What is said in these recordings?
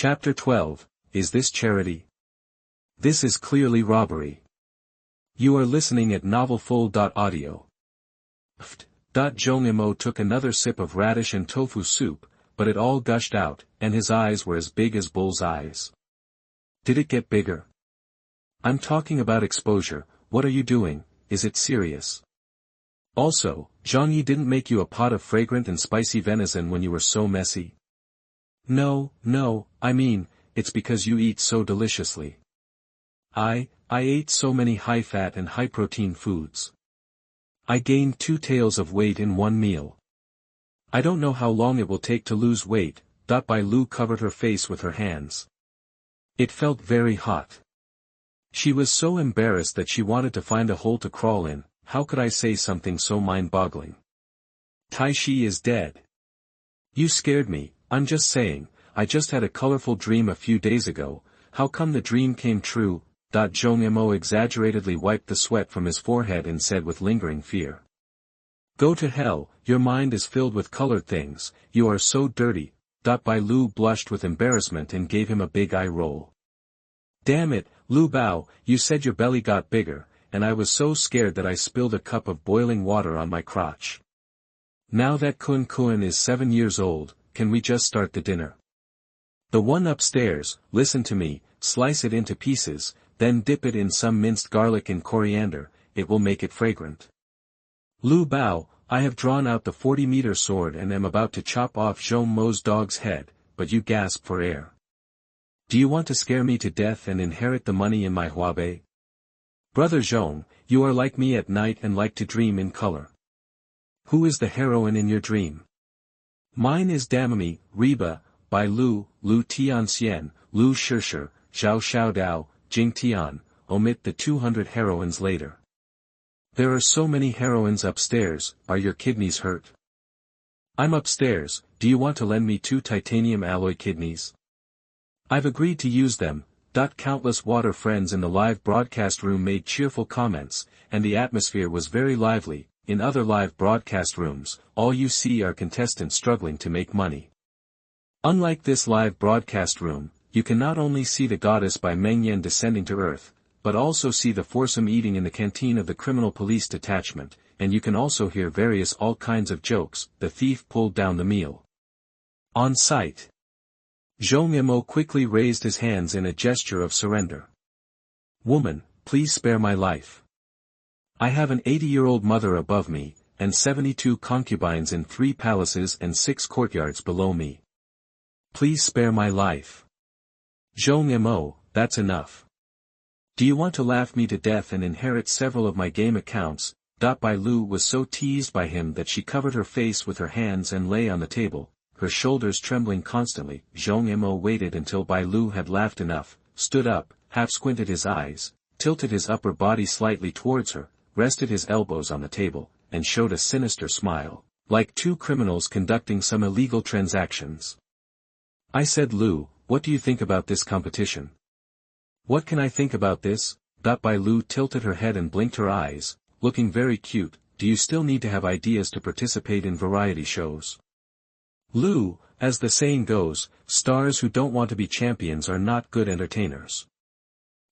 Chapter 12, Is This Charity? This is clearly robbery. You are listening at novelfull.audio. Zhong Mo took another sip of radish and tofu soup, but it all gushed out, and his eyes were as big as bull's eyes. Did it get bigger? I'm talking about exposure. What are you doing? Is it serious? Also, Zhong Yi didn't make you a pot of fragrant and spicy venison when you were so messy? No, I mean, it's because you eat so deliciously. I ate so many high-fat and high-protein foods. I gained 2 taels of weight in one meal. I don't know how long it will take to lose weight. Bai Lu covered her face with her hands. It felt very hot. She was so embarrassed that she wanted to find a hole to crawl in. How could I say something so mind-boggling? Tai Shi is dead. You scared me. I'm just saying, I just had a colorful dream a few days ago. How come the dream came true? Zhong Mo exaggeratedly wiped the sweat from his forehead and said with lingering fear. Go to hell, your mind is filled with colored things, you are so dirty. Bai Lu blushed with embarrassment and gave him a big eye roll. Damn it, Lu Bao, you said your belly got bigger, and I was so scared that I spilled a cup of boiling water on my crotch. Now that Kun is 7 years old, can we just start the dinner? The one upstairs, listen to me, slice it into pieces, then dip it in some minced garlic and coriander, it will make it fragrant. Lu Bao, I have drawn out the 40-meter sword and am about to chop off Zhong Mo's dog's head, but you gasp for air. Do you want to scare me to death and inherit the money in my huabei? Brother Zhong, you are like me at night and like to dream in color. Who is the heroine in your dream? Mine is Damami, Reba, Bai Lu, Lu Tianxian, Lu Shishir, Zhao Xiaodao, Jing Tian, omit the 200 heroines later. There are so many heroines upstairs, are your kidneys hurt? I'm upstairs, do you want to lend me 2 titanium alloy kidneys? I've agreed to use them. Countless water friends in the live broadcast room made cheerful comments, and the atmosphere was very lively. In other live broadcast rooms, all you see are contestants struggling to make money. Unlike this live broadcast room, you can not only see the goddess by Meng Yan descending to earth, but also see the foursome eating in the canteen of the criminal police detachment, and you can also hear various all kinds of jokes. The thief pulled down the meal. On sight. Zhong Mo quickly raised his hands in a gesture of surrender. Woman, please spare my life. I have an 80-year-old mother above me, and 72 concubines in 3 palaces and 6 courtyards below me. Please spare my life. Zhong Mo, that's enough. Do you want to laugh me to death and inherit several of my game accounts? Bai Lu was so teased by him that she covered her face with her hands and lay on the table, her shoulders trembling constantly. Zhong Mo waited until Bai Lu had laughed enough, stood up, half squinted his eyes, tilted his upper body slightly towards her, rested his elbows on the table, and showed a sinister smile, like 2 criminals conducting some illegal transactions. I said, Lu, what do you think about this competition? What can I think about this? Bai Lu tilted her head and blinked her eyes, looking very cute. Do you still need to have ideas to participate in variety shows? Lu, as the saying goes, stars who don't want to be champions are not good entertainers.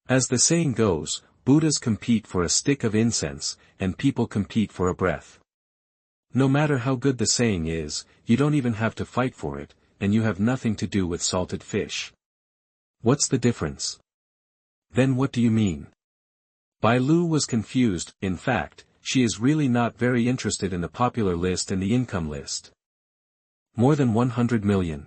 As the saying goes, Buddhas compete for a stick of incense, and people compete for a breath. No matter how good the saying is, you don't even have to fight for it, and you have nothing to do with salted fish. What's the difference? Then what do you mean? Bai Lu was confused. In fact, she is really not very interested in the popular list and the income list. More than 100 million.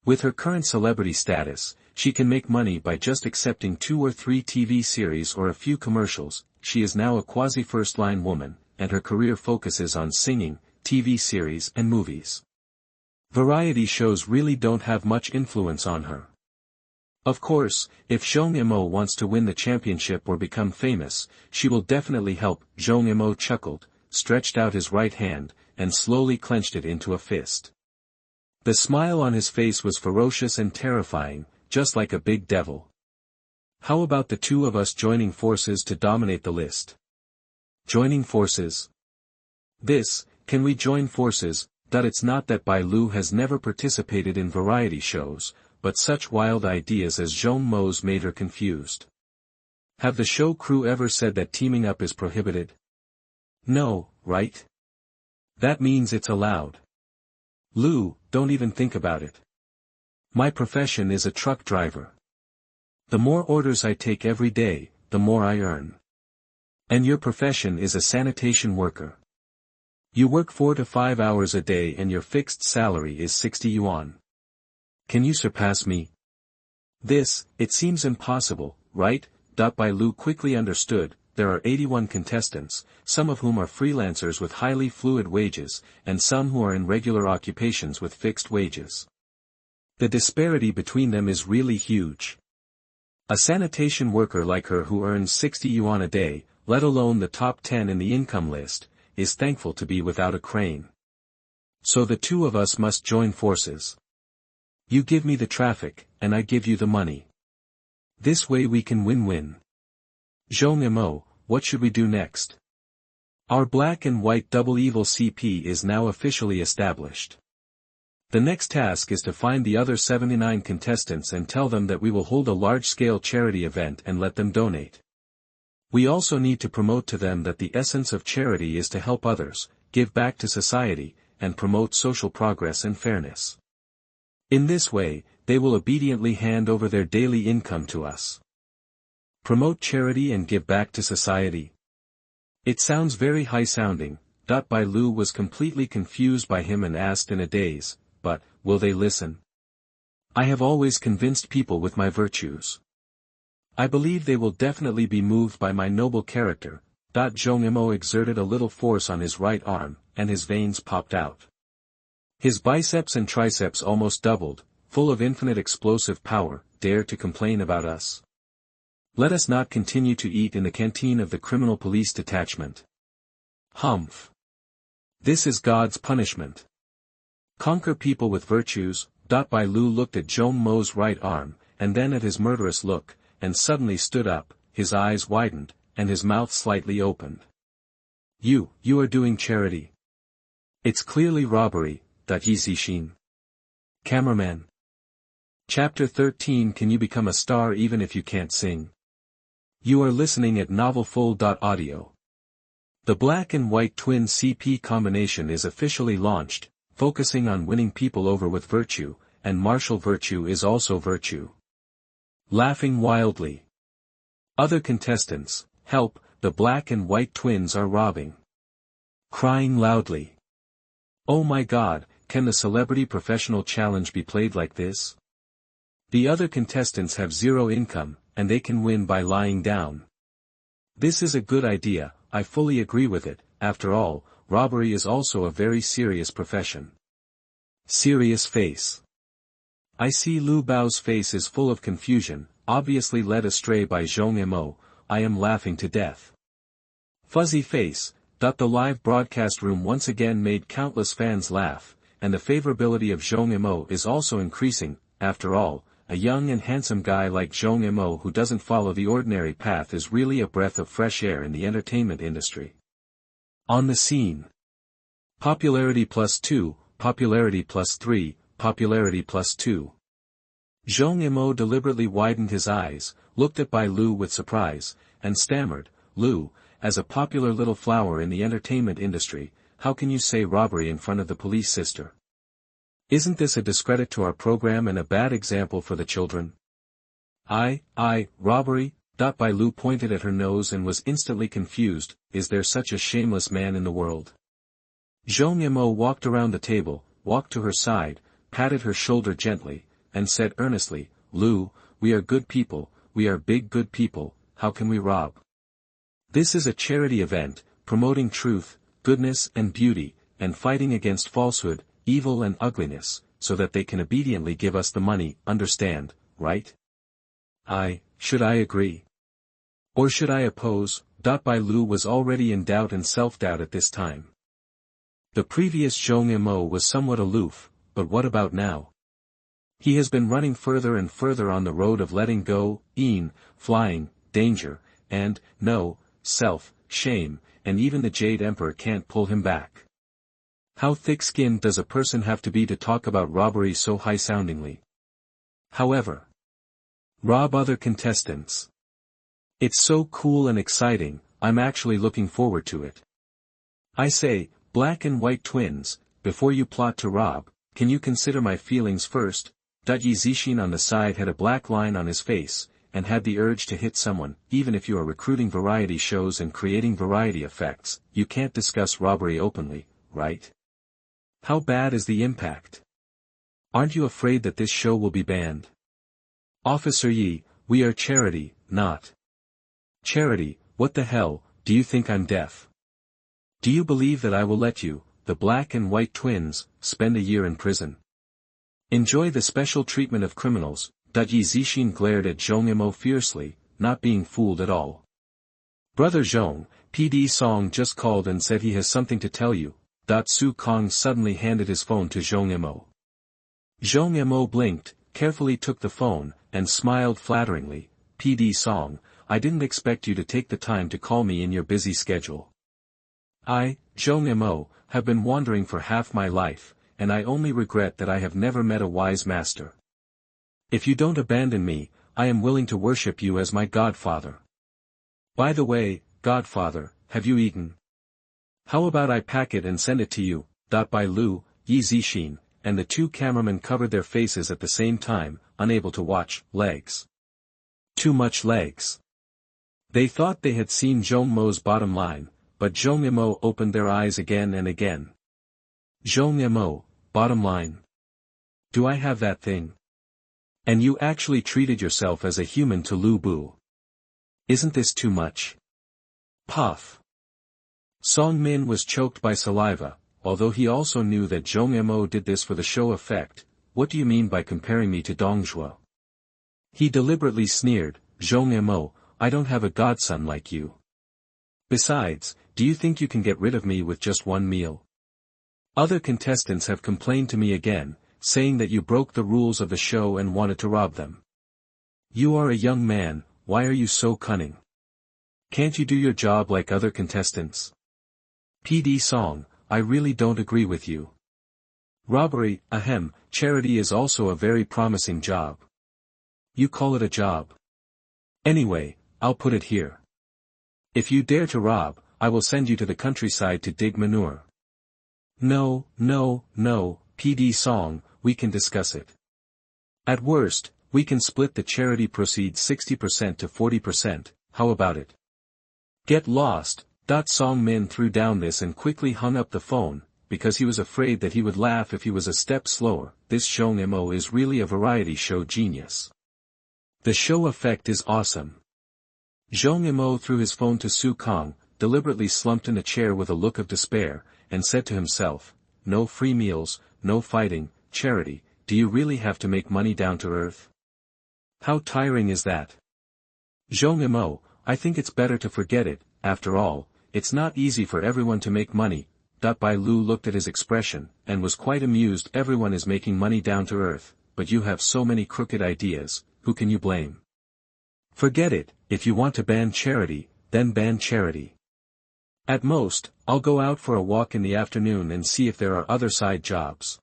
With her current celebrity status, she can make money by just accepting 2 or 3 TV series or a few commercials. She is now a quasi-first-line woman, and her career focuses on singing, TV series and movies. Variety shows really don't have much influence on her. Of course, if Zhong Mo wants to win the championship or become famous, she will definitely help. Zhong Mo chuckled, stretched out his right hand, and slowly clenched it into a fist. The smile on his face was ferocious and terrifying, just like a big devil. How about the 2 of us joining forces to dominate the list? Joining forces? Can we join forces? It's not that Bai Lu has never participated in variety shows, but such wild ideas as Zhong Mo's made her confused. Have the show crew ever said that teaming up is prohibited? No, right? That means it's allowed. Lou, don't even think about it. My profession is a truck driver. The more orders I take every day, the more I earn. And your profession is a sanitation worker. You work 4 to 5 hours a day and your fixed salary is 60 yuan. Can you surpass me? This, it seems impossible, right? By Lou quickly understood, there are 81 contestants, some of whom are freelancers with highly fluid wages, and some who are in regular occupations with fixed wages. The disparity between them is really huge. A sanitation worker like her who earns 60 yuan a day, let alone the top 10 in the income list, is thankful to be without a crane. So the two of us must join forces. You give me the traffic, and I give you the money. This way we can win-win. Zhong Mo, what should we do next? Our black and white double evil CP is now officially established. The next task is to find the other 79 contestants and tell them that we will hold a large-scale charity event and let them donate. We also need to promote to them that the essence of charity is to help others, give back to society, and promote social progress and fairness. In this way, they will obediently hand over their daily income to us. Promote charity and give back to society. It sounds very high-sounding. Bai Lu was completely confused by him and asked in a daze, but, will they listen? I have always convinced people with my virtues. I believe they will definitely be moved by my noble character. Zhong Mo exerted a little force on his right arm, and his veins popped out. His biceps and triceps almost doubled, full of infinite explosive power. Dare to complain about us? Let us not continue to eat in the canteen of the criminal police detachment. Humph. This is God's punishment. Conquer people with virtues. Bai Lu looked at Zhong Mo's right arm, and then at his murderous look, and suddenly stood up, his eyes widened, and his mouth slightly opened. You are doing charity. It's clearly robbery. Yixi. Cameraman. Chapter 13. Can you become a star even if you can't sing? You are listening at novelfull.audio. The black and white twin CP combination is officially launched, focusing on winning people over with virtue, and martial virtue is also virtue. Laughing wildly. Other contestants, help, the black and white twins are robbing. Crying loudly. Oh my God, can the celebrity professional challenge be played like this? The other contestants have zero income, and they can win by lying down. This is a good idea, I fully agree with it. After all, robbery is also a very serious profession. Serious face. I see Lu Bao's face is full of confusion, obviously led astray by Zhong Mo. I am laughing to death. Fuzzy face. The live broadcast room once again made countless fans laugh, and the favorability of Zhong Mo is also increasing. After all, a young and handsome guy like Zhong Mo who doesn't follow the ordinary path is really a breath of fresh air in the entertainment industry. On the scene. Popularity +2, popularity +3, popularity +2. Zhong Mo deliberately widened his eyes, looked at Bai Lu with surprise, and stammered, Lu, as a popular little flower in the entertainment industry, how can you say robbery in front of the police sister? Isn't this a discredit to our program and a bad example for the children? Robbery? Bai Lu pointed at her nose and was instantly confused. Is there such a shameless man in the world? Zhong Mo walked around the table, walked to her side, patted her shoulder gently, and said earnestly, Lu, we are good people, we are big good people, how can we rob? This is a charity event, promoting truth, goodness and beauty, and fighting against falsehood, evil and ugliness, so that they can obediently give us the money, understand, right? Should I agree? Or should I oppose? Bai Lu was already in doubt and self-doubt at this time. The previous Zhong Mo was somewhat aloof, but what about now? He has been running further and further on the road of letting go, flying, danger, and, self, shame, and even the Jade Emperor can't pull him back. How thick-skinned does a person have to be to talk about robbery so high-soundingly? However, rob other contestants. It's so cool and exciting, I'm actually looking forward to it. I say, black and white twins, before you plot to rob, can you consider my feelings first? Yi Zixin on the side had a black line on his face, and had the urge to hit someone. Even if you are recruiting variety shows and creating variety effects, you can't discuss robbery openly, right? How bad is the impact? Aren't you afraid that this show will be banned? Officer Yi, we are charity, not charity. What the hell, do you think I'm deaf? Do you believe that I will let you, the black and white twins, spend a year in prison? Enjoy the special treatment of criminals. Yi Zixin glared at Zhong Mo fiercely, not being fooled at all. Brother Zhong, PD Song just called and said he has something to tell you. Su Kong suddenly handed his phone to Zhong Mo. Zhong Mo blinked, carefully took the phone, and smiled flatteringly. PD Song, I didn't expect you to take the time to call me in your busy schedule. I, Zhong Mo, have been wandering for half my life, and I only regret that I have never met a wise master. If you don't abandon me, I am willing to worship you as my godfather. By the way, godfather, have you eaten? How about I pack it and send it to you? By Lu, Yi Zixin, and the two cameramen covered their faces at the same time, unable to watch. Legs. Too much legs. They thought they had seen Zhong Mo's bottom line, but Zhong Mo opened their eyes again and again. Zhong Mo, bottom line. Do I have that thing? And you actually treated yourself as a human to Lu Bu. Isn't this too much? Puff. Song Min was choked by saliva, although he also knew that Zhong Mo did this for the show effect. What do you mean by comparing me to Dongzhuo? He deliberately sneered, Zhong Mo, I don't have a godson like you. Besides, do you think you can get rid of me with just one meal? Other contestants have complained to me again, saying that you broke the rules of the show and wanted to rob them. You are a young man, why are you so cunning? Can't you do your job like other contestants? PD Song, I really don't agree with you. Robbery, charity is also a very promising job. You call it a job? Anyway, I'll put it here. If you dare to rob, I will send you to the countryside to dig manure. No, PD Song, we can discuss it. At worst, we can split the charity proceeds 60% to 40%, how about it? Get lost. Song Min threw down this and quickly hung up the phone, because he was afraid that he would laugh if he was a step slower. This Zhong Mo is really a variety show genius. The show effect is awesome. Zhong Mo threw his phone to Su Kong, deliberately slumped in a chair with a look of despair, and said to himself, no free meals, no fighting, charity, do you really have to make money down to earth? How tiring is that? Zhong Mo, I think it's better to forget it, after all, it's not easy for everyone to make money. Bai Lu looked at his expression, and was quite amused. Everyone is making money down to earth, but you have so many crooked ideas, who can you blame? Forget it, if you want to ban charity, then ban charity. At most, I'll go out for a walk in the afternoon and see if there are other side jobs.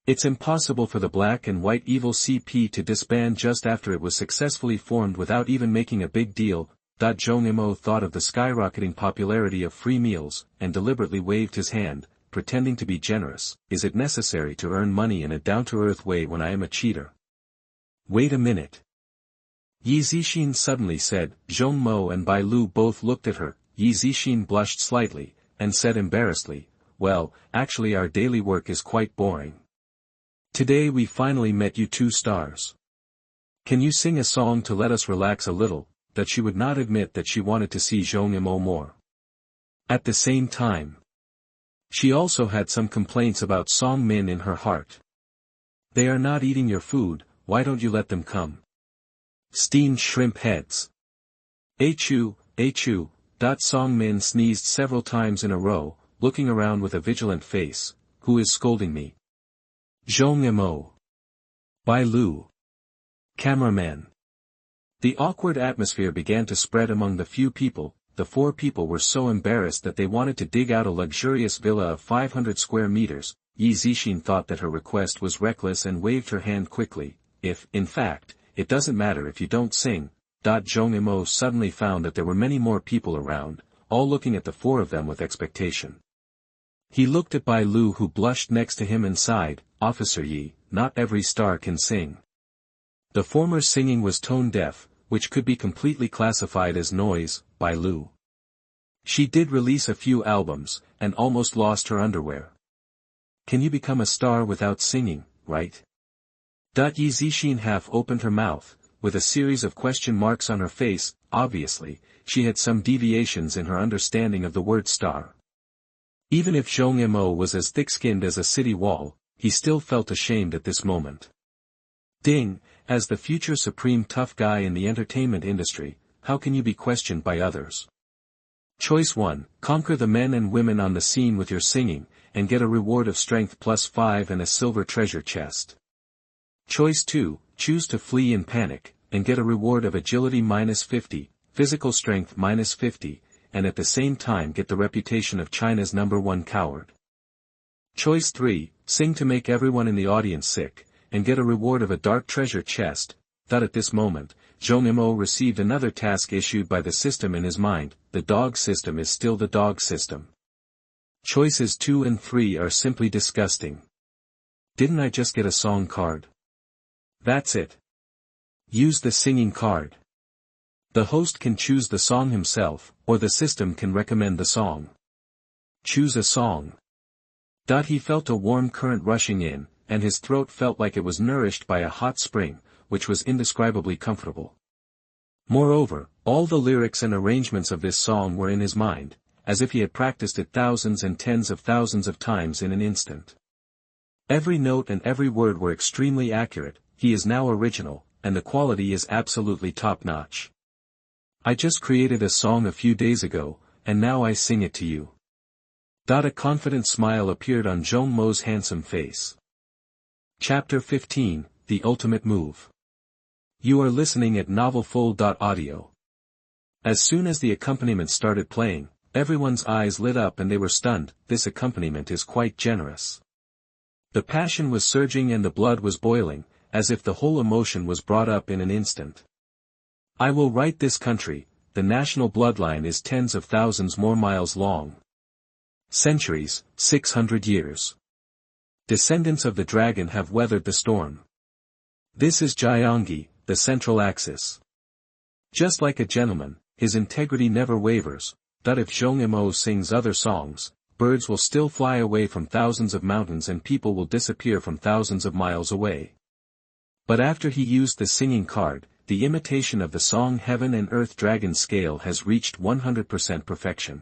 It's impossible for the Black and White Evil CP to disband just after it was successfully formed without even making a big deal. Zhong Mo thought of the skyrocketing popularity of free meals, and deliberately waved his hand, pretending to be generous. Is it necessary to earn money in a down-to-earth way when I am a cheater? Wait a minute. Yi Zixin suddenly said. Zhong Mo and Bai Lu both looked at her. Yi Zixin blushed slightly, and said embarrassedly, well, actually our daily work is quite boring. Today we finally met you 2 stars. Can you sing a song to let us relax a little? That she would not admit that she wanted to see Zhong Mo more. At the same time, she also had some complaints about Song Min in her heart. They are not eating your food, why don't you let them come? Steamed shrimp heads. Achoo. Song Min sneezed several times in a row, looking around with a vigilant face. Who is scolding me? Zhong Mo. Bai Lu. Cameraman. The awkward atmosphere began to spread among the few people. The 4 people were so embarrassed that they wanted to dig out a luxurious villa of 500 square meters. Yi Zixin thought that her request was reckless and waved her hand quickly. in fact, it doesn't matter if you don't sing. Zhong Mo suddenly found that there were many more people around, all looking at the four of them with expectation. He looked at Bai Lu, who blushed next to him, and sighed, "Officer Yi, not every star can sing." The former singing was tone-deaf, which could be completely classified as noise, Bai Lu. She did release a few albums, and almost lost her underwear. Can you become a star without singing, right? Yi Zixin half opened her mouth, with a series of question marks on her face. Obviously, she had some deviations in her understanding of the word star. Even if Zhong Mo was as thick-skinned as a city wall, he still felt ashamed at this moment. Ding, as the future supreme tough guy in the entertainment industry, how can you be questioned by others? Choice 1, conquer the men and women on the scene with your singing, and get a reward of strength +5 and a silver treasure chest. Choice 2, choose to flee in panic, and get a reward of agility -50, physical strength -50, and at the same time get the reputation of China's #1 coward. Choice 3, sing to make everyone in the audience sick, and get a reward of a dark treasure chest. At this moment, Zhong Mo received another task issued by the system in his mind. The dog system is still the dog system. Choices 2 and 3 are simply disgusting. Didn't I just get a song card? That's it. Use the singing card. The host can choose the song himself, or the system can recommend the song. Choose a song. He felt a warm current rushing in, and his throat felt like it was nourished by a hot spring, which was indescribably comfortable. Moreover, all the lyrics and arrangements of this song were in his mind, as if he had practiced it thousands and tens of thousands of times in an instant. Every note and every word were extremely accurate. He is now original, and the quality is absolutely top-notch. I just created a song a few days ago, and now I sing it to you. A confident smile appeared on Zhong Mo's handsome face. Chapter 15, The Ultimate Move. You are listening at novelfull.audio. As soon as the accompaniment started playing, everyone's eyes lit up and they were stunned. This accompaniment is quite generous. The passion was surging and the blood was boiling, as if the whole emotion was brought up in an instant. I will write this country. The national bloodline is tens of thousands more miles long. Centuries, 600 years. Descendants of the dragon have weathered the storm. This is Jiangyi, the central axis. Just like a gentleman, his integrity never wavers. If Zhong Mo sings other songs, birds will still fly away from thousands of mountains and people will disappear from thousands of miles away. But after he used the singing card, the imitation of the song Heaven and Earth Dragon scale has reached 100% perfection.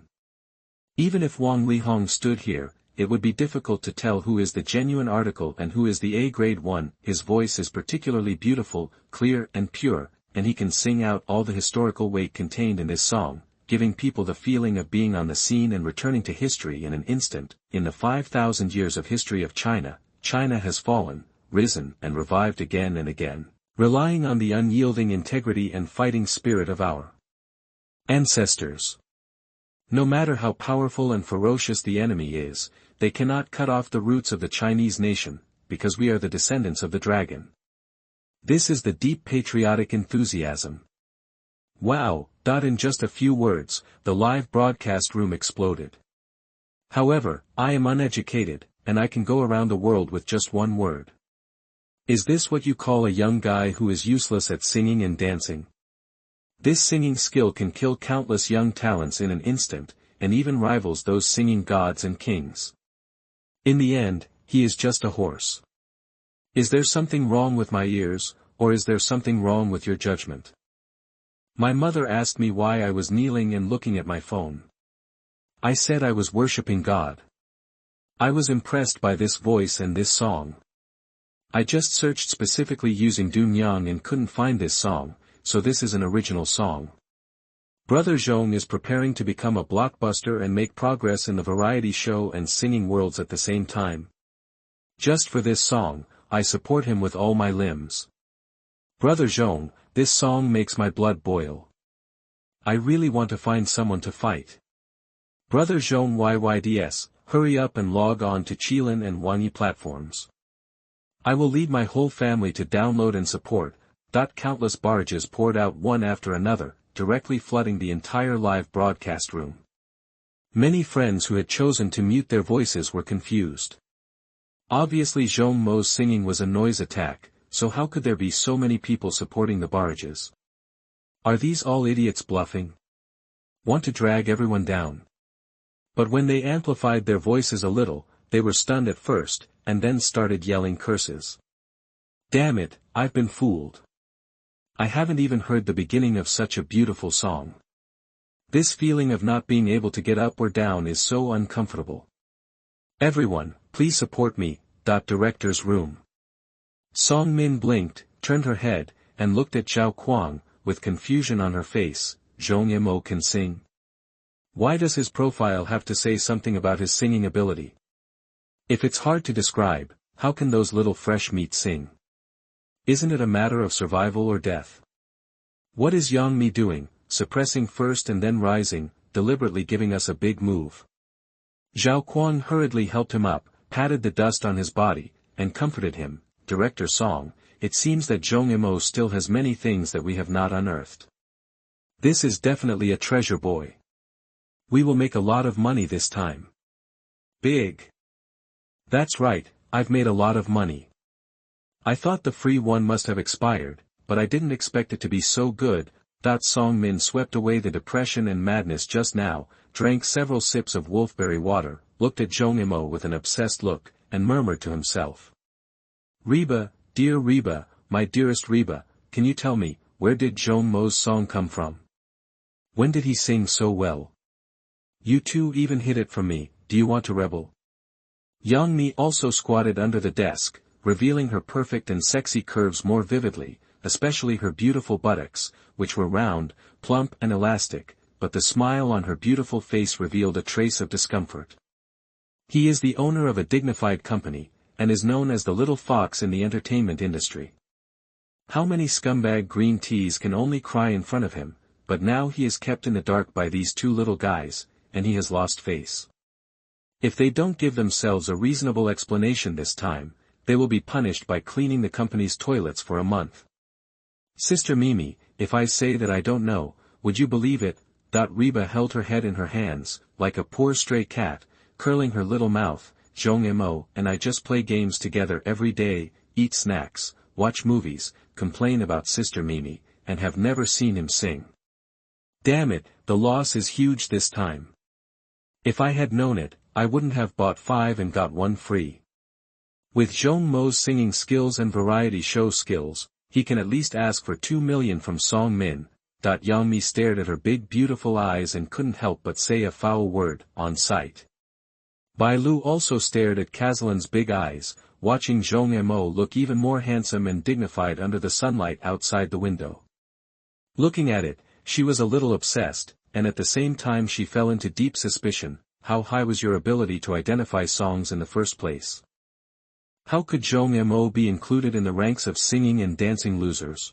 Even if Wang Lihong stood here, it would be difficult to tell who is the genuine article and who is the A-grade one. His voice is particularly beautiful, clear and pure, and he can sing out all the historical weight contained in this song, giving people the feeling of being on the scene and returning to history in an instant. In the 5,000 years of history of China, China has fallen, risen and revived again and again, relying on the unyielding integrity and fighting spirit of our ancestors. No matter how powerful and ferocious the enemy is, they cannot cut off the roots of the Chinese nation, because we are the descendants of the dragon. This is the deep patriotic enthusiasm. Wow! In just a few words, the live broadcast room exploded. However, I am uneducated, and I can go around the world with just one word. Is this what you call a young guy who is useless at singing and dancing? This singing skill can kill countless young talents in an instant, and even rivals those singing gods and kings. In the end, he is just a horse. Is there something wrong with my ears, or is there something wrong with your judgment? My mother asked me why I was kneeling and looking at my phone. I said I was worshipping God. I was impressed by this voice and this song. I just searched specifically using Dunyang and couldn't find this song, so this is an original song. Brother Zhong is preparing to become a blockbuster and make progress in the variety show and singing worlds at the same time. Just for this song, I support him with all my limbs. Brother Zhong, this song makes my blood boil. I really want to find someone to fight. Brother Zhong YYDS, hurry up and log on to Qilin and Wanyi platforms. I will lead my whole family to download and support. Countless barges poured out one after another, directly flooding the entire live broadcast room. Many friends who had chosen to mute their voices were confused. Obviously Zhong Mo's singing was a noise attack, so how could there be so many people supporting the barges? Are these all idiots bluffing? Want to drag everyone down? But when they amplified their voices a little, they were stunned at first, and then started yelling curses. Damn it, I've been fooled. I haven't even heard the beginning of such a beautiful song. This feeling of not being able to get up or down is so uncomfortable. Everyone, please support me. Director's room. Song Min blinked, turned her head, and looked at Zhao Kuang, with confusion on her face. Zhong Mo can sing. Why does his profile have to say something about his singing ability? If it's hard to describe, how can those little fresh meat sing? Isn't it a matter of survival or death? What is Yang Mi doing, suppressing first and then rising, deliberately giving us a big move? Zhao Kuang hurriedly helped him up, patted the dust on his body, and comforted him. Director Song, it seems that Zhong Mo still has many things that we have not unearthed. This is definitely a treasure boy. We will make a lot of money this time. Big. That's right, I've made a lot of money. I thought the free one must have expired, but I didn't expect it to be so good. Song Min swept away the depression and madness just now, drank several sips of wolfberry water, looked at Zhong Mo with an obsessed look, and murmured to himself. Reba, dear Reba, my dearest Reba, can you tell me, where did Zhong Mo's song come from? When did he sing so well? You two even hid it from me, do you want to rebel? Yang Mi also squatted under the desk, revealing her perfect and sexy curves more vividly, especially her beautiful buttocks, which were round, plump and elastic, but the smile on her beautiful face revealed a trace of discomfort. He is the owner of a dignified company, and is known as the little fox in the entertainment industry. How many scumbag green teas can only cry in front of him, but now he is kept in the dark by these two little guys, and he has lost face. If they don't give themselves a reasonable explanation this time, they will be punished by cleaning the company's toilets for a month. Sister Mimi, if I say that I don't know, would you believe it? Reba held her head in her hands, like a poor stray cat, curling her little mouth. Zhong Mo and I just play games together every day, eat snacks, watch movies, complain about Sister Mimi, and have never seen him sing. Damn it, the loss is huge this time. If I had known it, I wouldn't have bought 5 and got 1 free. With Zhong Mo's singing skills and variety show skills, he can at least ask for 2 million from Song Min. Yang Mi stared at her big beautiful eyes and couldn't help but say a foul word, on sight. Bai Lu also stared at Kazlan's big eyes, watching Zhong Mo look even more handsome and dignified under the sunlight outside the window. Looking at it, she was a little obsessed, and at the same time she fell into deep suspicion. How high was your ability to identify songs in the first place? How could Zhong Mo be included in the ranks of singing and dancing losers?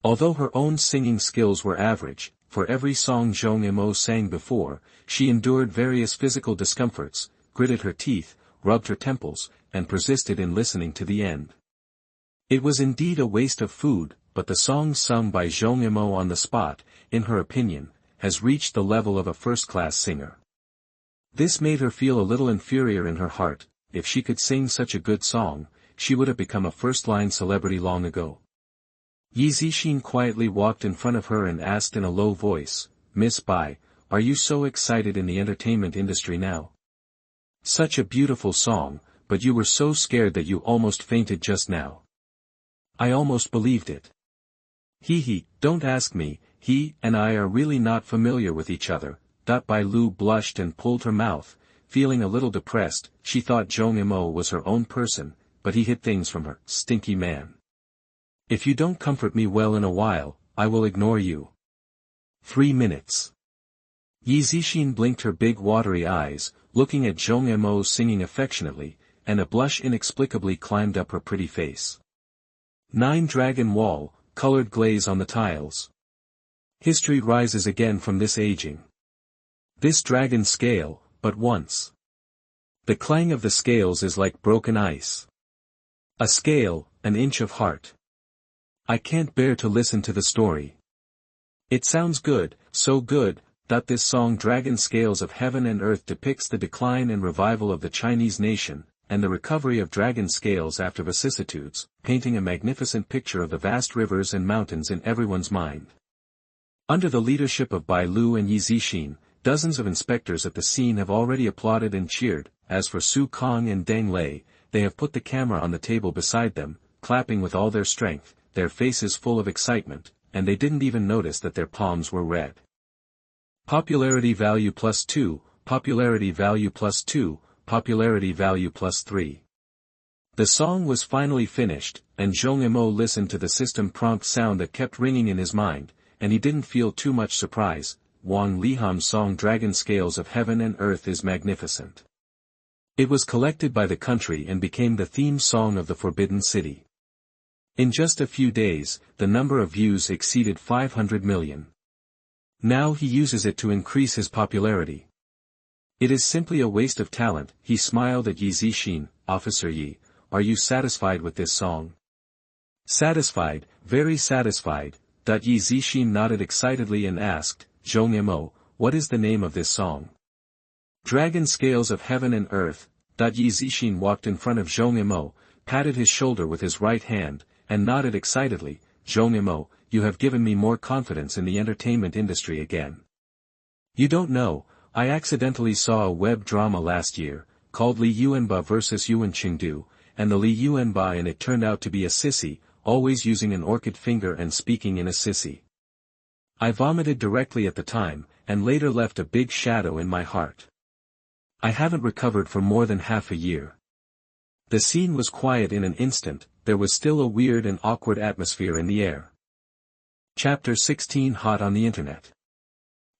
Although her own singing skills were average, for every song Zhong Mo sang before, she endured various physical discomforts, gritted her teeth, rubbed her temples, and persisted in listening to the end. It was indeed a waste of food, but the songs sung by Zhong Mo on the spot, in her opinion, has reached the level of a first-class singer. This made her feel a little inferior in her heart. If she could sing such a good song, she would have become a first-line celebrity long ago. Yi Zixin quietly walked in front of her and asked in a low voice, Miss Bai, are you so excited in the entertainment industry now? Such a beautiful song, but you were so scared that you almost fainted just now. I almost believed it. He, don't ask me, he and I are really not familiar with each other. Bai Lu blushed and pulled her mouth, feeling a little depressed. She thought Zhong Mo was her own person, but he hid things from her. Stinky man. If you don't comfort me well in a while, I will ignore you. 3 minutes. Yi Zixin blinked her big watery eyes, looking at Zhong Mo singing affectionately, and a blush inexplicably climbed up her pretty face. 9 Dragon Wall, colored glaze on the tiles. History rises again from this aging. This dragon scale, but once. The clang of the scales is like broken ice. A scale, an inch of heart. I can't bear to listen to the story. It sounds good, so good, that this song Dragon Scales of Heaven and Earth depicts the decline and revival of the Chinese nation, and the recovery of dragon scales after vicissitudes, painting a magnificent picture of the vast rivers and mountains in everyone's mind. Under the leadership of Bai Lu and Yi Zixin, dozens of inspectors at the scene have already applauded and cheered. As for Su Kong and Deng Lei, they have put the camera on the table beside them, clapping with all their strength, their faces full of excitement, and they didn't even notice that their palms were red. Popularity value +2, popularity value +2, popularity value +3. The song was finally finished, and Zhong Mo listened to the system prompt sound that kept ringing in his mind, and he didn't feel too much surprise. Wang Liham's song Dragon Scales of Heaven and Earth is magnificent. It was collected by the country and became the theme song of the Forbidden City. In just a few days, the number of views exceeded 500 million. Now he uses it to increase his popularity. It is simply a waste of talent. He smiled at Yi Zixin. Officer Yi, are you satisfied with this song? Satisfied, very satisfied. Yi Zixin nodded excitedly and asked, Zhong Mo, what is the name of this song? Dragon Scales of Heaven and Earth. Yi Zixin walked in front of Zhong Mo, patted his shoulder with his right hand, and nodded excitedly. Zhong Mo, you have given me more confidence in the entertainment industry again. You don't know, I accidentally saw a web drama last year, called Li Yuanba vs Yuan Qingdu, and the Li Yuanba in it turned out to be a sissy, always using an orchid finger and speaking in a sissy. I vomited directly at the time, and later left a big shadow in my heart. I haven't recovered for more than half a year. The scene was quiet in an instant, there was still a weird and awkward atmosphere in the air. Chapter 16 Hot on the Internet.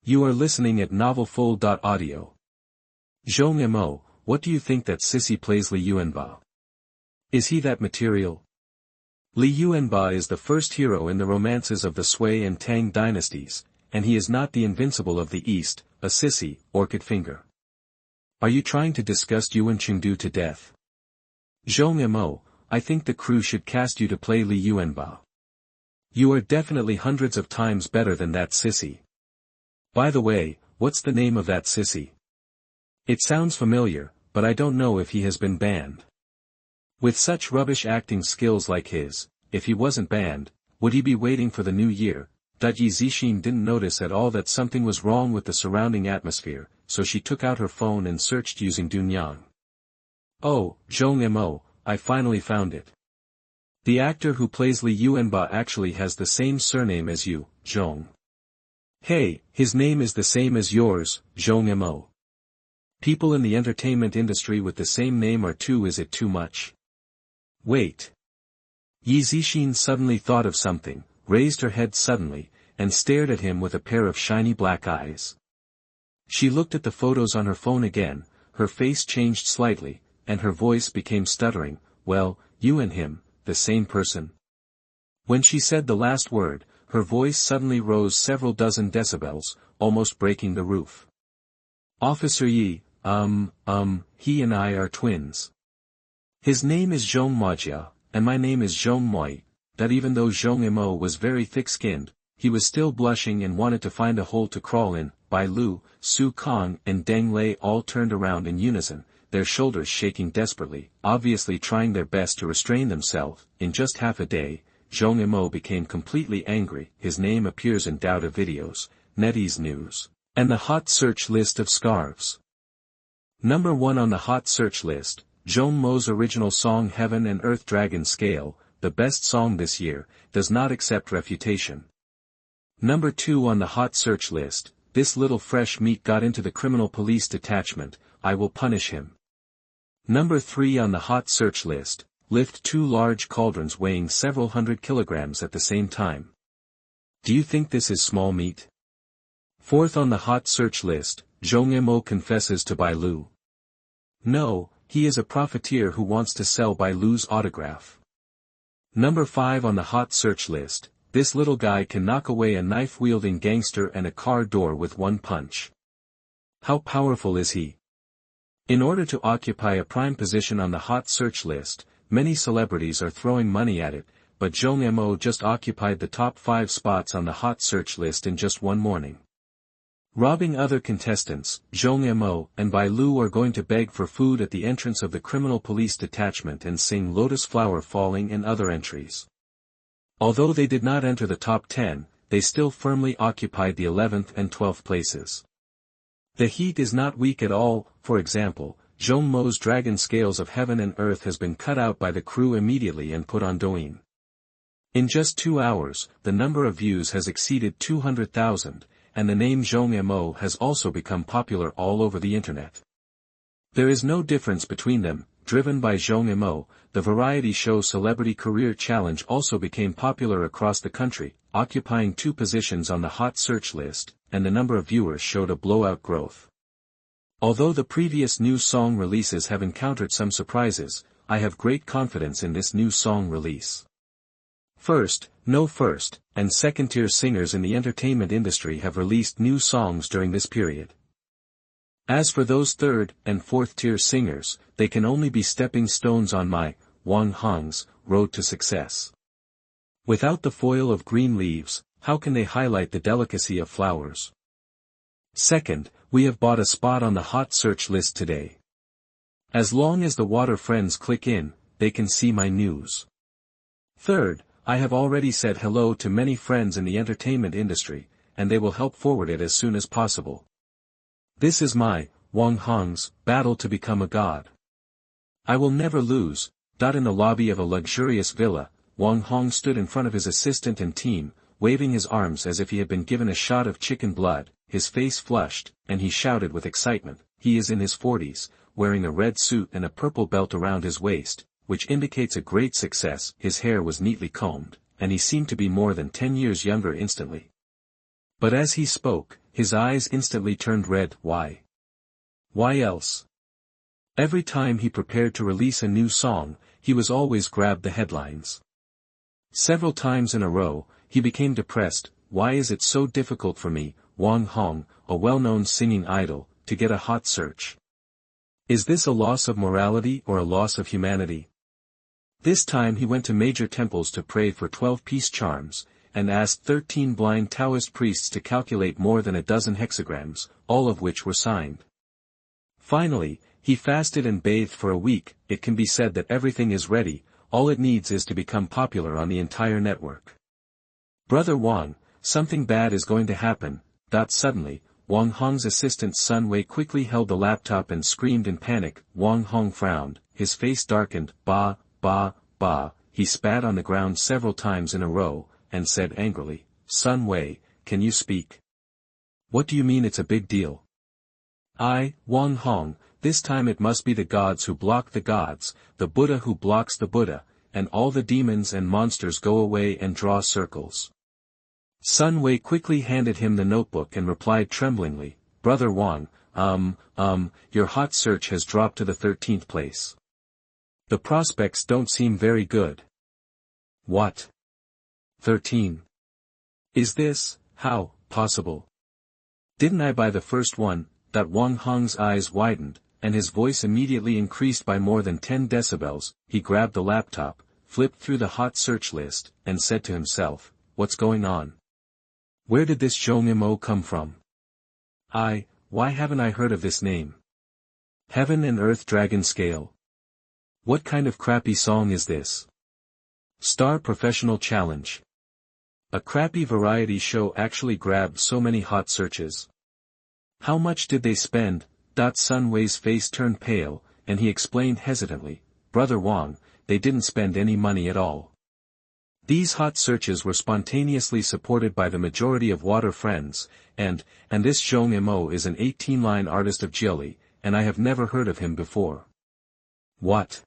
You are listening at novelfull.audio. Zhong Mo, what do you think that Sissy plays Li Yuanba? Is he that material? Li Yuanba is the first hero in the romances of the Sui and Tang dynasties, and he is not the invincible of the East, a sissy, orchid finger. Are you trying to disgust Yuan Qingdu to death? Zhong Mo, I think the crew should cast you to play Li Yuanba. You are definitely hundreds of times better than that sissy. By the way, what's the name of that sissy? It sounds familiar, but I don't know if he has been banned. With such rubbish acting skills like his, if he wasn't banned, would he be waiting for the new year? Yi Zixin didn't notice at all that something was wrong with the surrounding atmosphere, so she took out her phone and searched using Dunyang. Oh, Zhong Mo, I finally found it. The actor who plays Li Yuanba actually has the same surname as you, Zhong. Hey, his name is the same as yours, Zhong Mo. People in the entertainment industry with the same name are too. Is it too much? Wait. Yi Zixin suddenly thought of something, raised her head suddenly, and stared at him with a pair of shiny black eyes. She looked at the photos on her phone again, her face changed slightly, and her voice became stuttering. Well, you and him, the same person. When she said the last word, her voice suddenly rose several dozen decibels, almost breaking the roof. Officer Yi, he and I are twins. His name is Zhong Mo, and my name is Zhong Mo. That even though Zhong Mo was very thick-skinned, he was still blushing and wanted to find a hole to crawl in. Bai Lu, Su Kong and Deng Lei all turned around in unison, their shoulders shaking desperately, obviously trying their best to restrain themselves. In just half a day, Zhong Mo became completely angry. His name appears in Douda videos, NetEase News, and the hot search list of scarves. Number 1 on the hot search list, Zhong Mo's original song Heaven and Earth Dragon Scale, the best song this year, does not accept refutation. Number 2 on the hot search list, this little fresh meat got into the criminal police detachment, I will punish him. Number 3 on the hot search list, lift 2 large cauldrons weighing several hundred kilograms at the same time. Do you think this is small meat? 4th on the hot search list, Zhong Mo confesses to Bai Lu. No, he is a profiteer who wants to sell Bai Lu's autograph. Number 5 on the hot search list, this little guy can knock away a knife-wielding gangster and a car door with one punch. How powerful is he? In order to occupy a prime position on the hot search list, many celebrities are throwing money at it, but Zhong Mo just occupied the top 5 spots on the hot search list in just one morning. Robbing other contestants, Zhong Mo and Bai Lu are going to beg for food at the entrance of the criminal police detachment and sing Lotus Flower Falling and other entries. Although they did not enter the top 10, they still firmly occupied the 11th and 12th places. The heat is not weak at all. For example, Zhong Mo's Dragon Scales of Heaven and Earth has been cut out by the crew immediately and put on Douyin. In just 2 hours, the number of views has exceeded 200,000, and the name Zhong Mo has also become popular all over the internet. There is no difference between them. Driven by Zhong Mo, the variety show Celebrity Career Challenge also became popular across the country, occupying 2 positions on the hot search list, and the number of viewers showed a blowout growth. Although the previous new song releases have encountered some surprises, I have great confidence in this new song release. First and second-tier singers in the entertainment industry have released new songs during this period. As for those third and fourth-tier singers, they can only be stepping stones on my, Wang Hong's, road to success. Without the foil of green leaves, how can they highlight the delicacy of flowers? Second, we have bought a spot on the hot search list today. As long as the water friends click in, they can see my news. Third, I have already said hello to many friends in the entertainment industry, and they will help forward it as soon as possible. This is my, Wang Hong's, battle to become a god. I will never lose. In the lobby of a luxurious villa, Wang Hong stood in front of his assistant and team, waving his arms as if he had been given a shot of chicken blood, his face flushed, and he shouted with excitement. He is in his 40s, wearing a red suit and a purple belt around his waist, which indicates a great success. His hair was neatly combed, and he seemed to be more than 10 years younger instantly. But as he spoke, his eyes instantly turned red. Why? Why else? Every time he prepared to release a new song, he was always grabbed the headlines. Several times in a row, he became depressed. Why is it so difficult for me, Wang Hong, a well-known singing idol, to get a hot search? Is this a loss of morality or a loss of humanity? This time he went to major temples to pray for 12 peace charms, and asked 13 blind Taoist priests to calculate more than a dozen hexagrams, all of which were signed. Finally, he fasted and bathed for a week. It can be said that everything is ready, all it needs is to become popular on the entire network. Brother Wang, something bad is going to happen. Suddenly, Wang Hong's assistant Sun Wei quickly held the laptop and screamed in panic. Wang Hong frowned, his face darkened. Bah, bah, he spat on the ground several times in a row, and said angrily, Sun Wei, can you speak? What do you mean it's a big deal? Wang Hong, this time it must be the gods who block the gods, the Buddha who blocks the Buddha, and all the demons and monsters go away and draw circles. Sun Wei quickly handed him the notebook and replied tremblingly, Brother Wang, your hot search has dropped to the 13th place. The prospects don't seem very good. What? 13. Is this, how, possible? Didn't I buy the first one? Wang Hong's eyes widened, and his voice immediately increased by more than 10 decibels. He grabbed the laptop, flipped through the hot search list, and said to himself, what's going on? Where did this Zhong Mo come from? Why haven't I heard of this name? Heaven and Earth Dragon Scale. What kind of crappy song is this? Star Professional Challenge. A crappy variety show actually grabbed so many hot searches. How much did they spend? Sun Wei's face turned pale, and he explained hesitantly, Brother Wang, they didn't spend any money at all. These hot searches were spontaneously supported by the majority of water friends, and this Zhong Mo is an 18-line artist of Jiuli, and I have never heard of him before. What?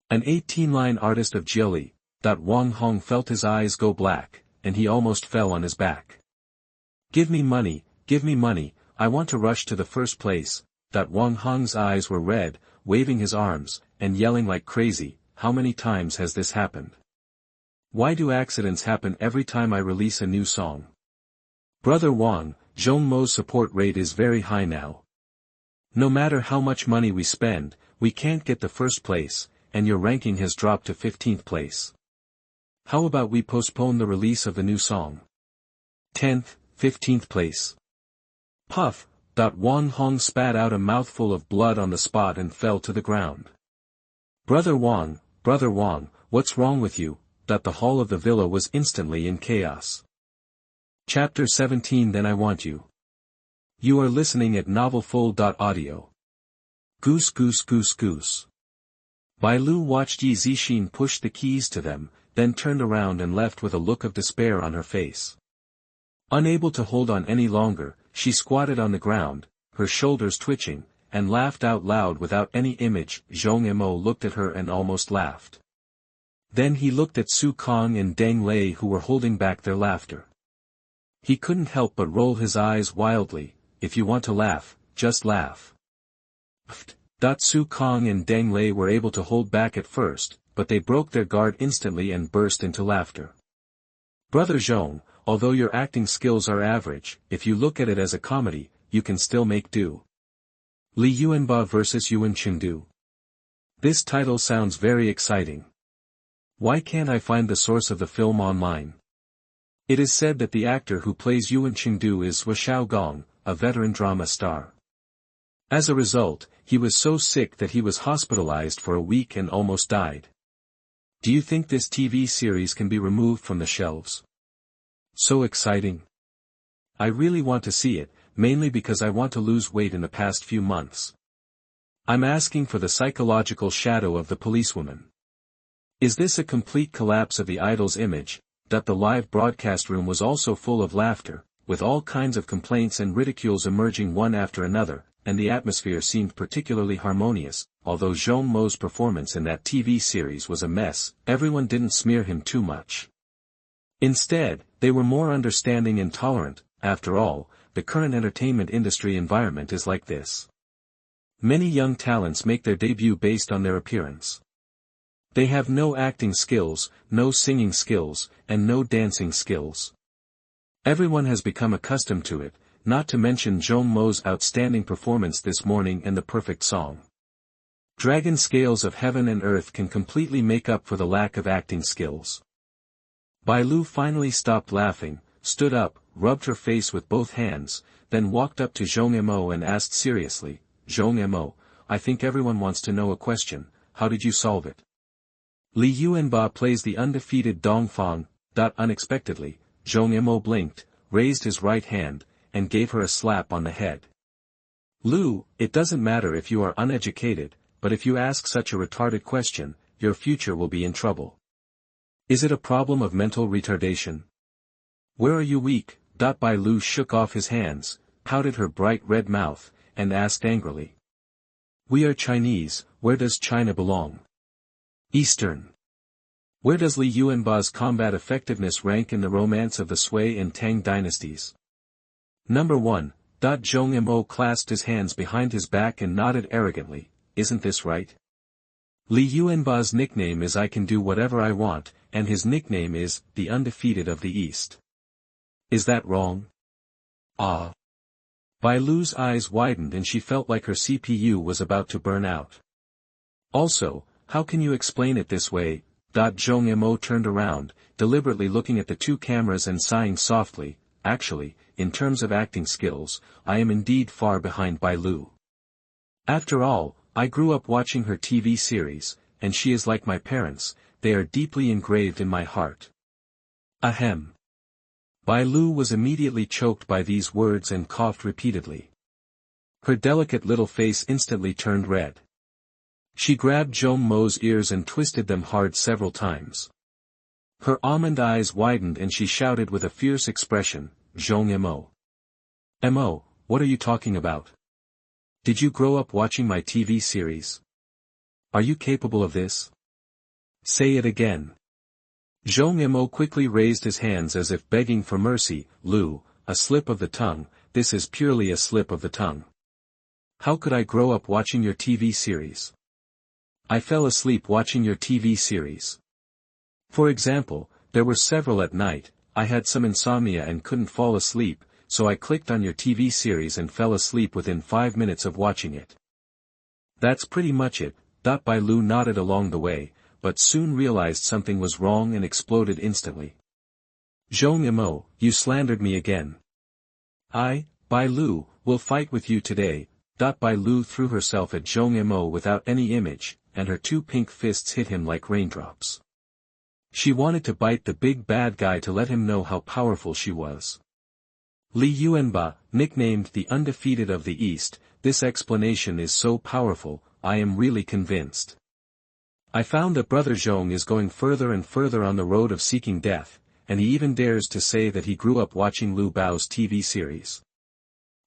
An 18-line artist of Jiuli. Wang Hong felt his eyes go black, and he almost fell on his back. Give me money, I want to rush to the first place. Wang Hong's eyes were red, waving his arms, and yelling like crazy, how many times has this happened? Why do accidents happen every time I release a new song? Brother Wang, Zhong Mo's support rate is very high now. No matter how much money we spend, we can't get the first place, and your ranking has dropped to 15th place. How about we postpone the release of the new song? 10th, 15th place. Puff. Wang Hong spat out a mouthful of blood on the spot and fell to the ground. Brother Wang, what's wrong with you? The hall of the villa was instantly in chaos. Chapter 17. Then I Want You. You are listening at novelfull.audio. Goose goose goose goose. Bai Lu watched Yi Zixin push the keys to them, then turned around and left with a look of despair on her face. Unable to hold on any longer, she squatted on the ground, her shoulders twitching, and laughed out loud without any image. Zhong Mo looked at her and almost laughed. Then he looked at Su Kong and Deng Lei, who were holding back their laughter. He couldn't help but roll his eyes wildly. If you want to laugh, just laugh. Su Kong and Deng Lei were able to hold back at first, but they broke their guard instantly and burst into laughter. Brother Zhong, although your acting skills are average, if you look at it as a comedy, you can still make do. Li Yuanba vs Yuan Chengdu. This title sounds very exciting. Why can't I find the source of the film online? It is said that the actor who plays Yuan Chengdu is Xiao Gong, a veteran drama star. As a result, he was so sick that he was hospitalized for a week and almost died. Do you think this TV series can be removed from the shelves? So exciting. I really want to see it, mainly because I want to lose weight in the past few months. I'm asking for the psychological shadow of the policewoman. Is this a complete collapse of the idol's image? The live broadcast room was also full of laughter, with all kinds of complaints and ridicules emerging one after another, and the atmosphere seemed particularly harmonious. Although Zhong Mo's performance in that TV series was a mess, everyone didn't smear him too much. Instead, they were more understanding and tolerant. After all, the current entertainment industry environment is like this. Many young talents make their debut based on their appearance. They have no acting skills, no singing skills, and no dancing skills. Everyone has become accustomed to it, not to mention Zhong Mo's outstanding performance this morning and the perfect song. Dragon scales of heaven and earth can completely make up for the lack of acting skills. Bai Lu finally stopped laughing, stood up, rubbed her face with both hands, then walked up to Zhong Mo and asked seriously, Zhong Mo, I think everyone wants to know a question. How did you solve it? Li Yuanba plays the undefeated Dongfang. Unexpectedly, Zhong Mo blinked, raised his right hand, and gave her a slap on the head. Lu, it doesn't matter if you are uneducated, but if you ask such a retarded question, your future will be in trouble. Is it a problem of mental retardation? Where are you weak? Bai Lu shook off his hands, pouted her bright red mouth, and asked angrily. We are Chinese, where does China belong? Eastern. Where does Li Yuanba's combat effectiveness rank in the romance of the Sui and Tang dynasties? Number 1. Zhong Mo clasped his hands behind his back and nodded arrogantly, isn't this right? Li Yuanba's nickname is I Can Do Whatever I Want, and his nickname is the Undefeated of the East. Is that wrong? Ah. Bai Lu's eyes widened and she felt like her CPU was about to burn out. Also, how can you explain it this way? Zhong Mo turned around, deliberately looking at the two cameras and sighing softly. Actually, in terms of acting skills, I am indeed far behind Bai Lu. After all, I grew up watching her TV series, and she is like my parents, they are deeply engraved in my heart. Ahem. Bai Lu was immediately choked by these words and coughed repeatedly. Her delicate little face instantly turned red. She grabbed Zhong Mo's ears and twisted them hard several times. Her almond eyes widened and she shouted with a fierce expression, Zhong Mo. Mo, what are you talking about? Did you grow up watching my TV series? Are you capable of this? Say it again. Zhong Mo quickly raised his hands as if begging for mercy. Lu, a slip of the tongue, this is purely a slip of the tongue. How could I grow up watching your TV series? I fell asleep watching your TV series. For example, there were several at night, I had some insomnia and couldn't fall asleep, so I clicked on your TV series and fell asleep within 5 minutes of watching it. That's pretty much it. Bai Lu nodded along the way, but soon realized something was wrong and exploded instantly. Zhong Mo, you slandered me again. Bai Lu, will fight with you today. Bai Lu threw herself at Zhong Mo without any image, and her two pink fists hit him like raindrops. She wanted to bite the big bad guy to let him know how powerful she was. Li Yuanba, nicknamed the Undefeated of the East, this explanation is so powerful, I am really convinced. I found that Brother Zhong is going further and further on the road of seeking death, and he even dares to say that he grew up watching Lu Bao's TV series.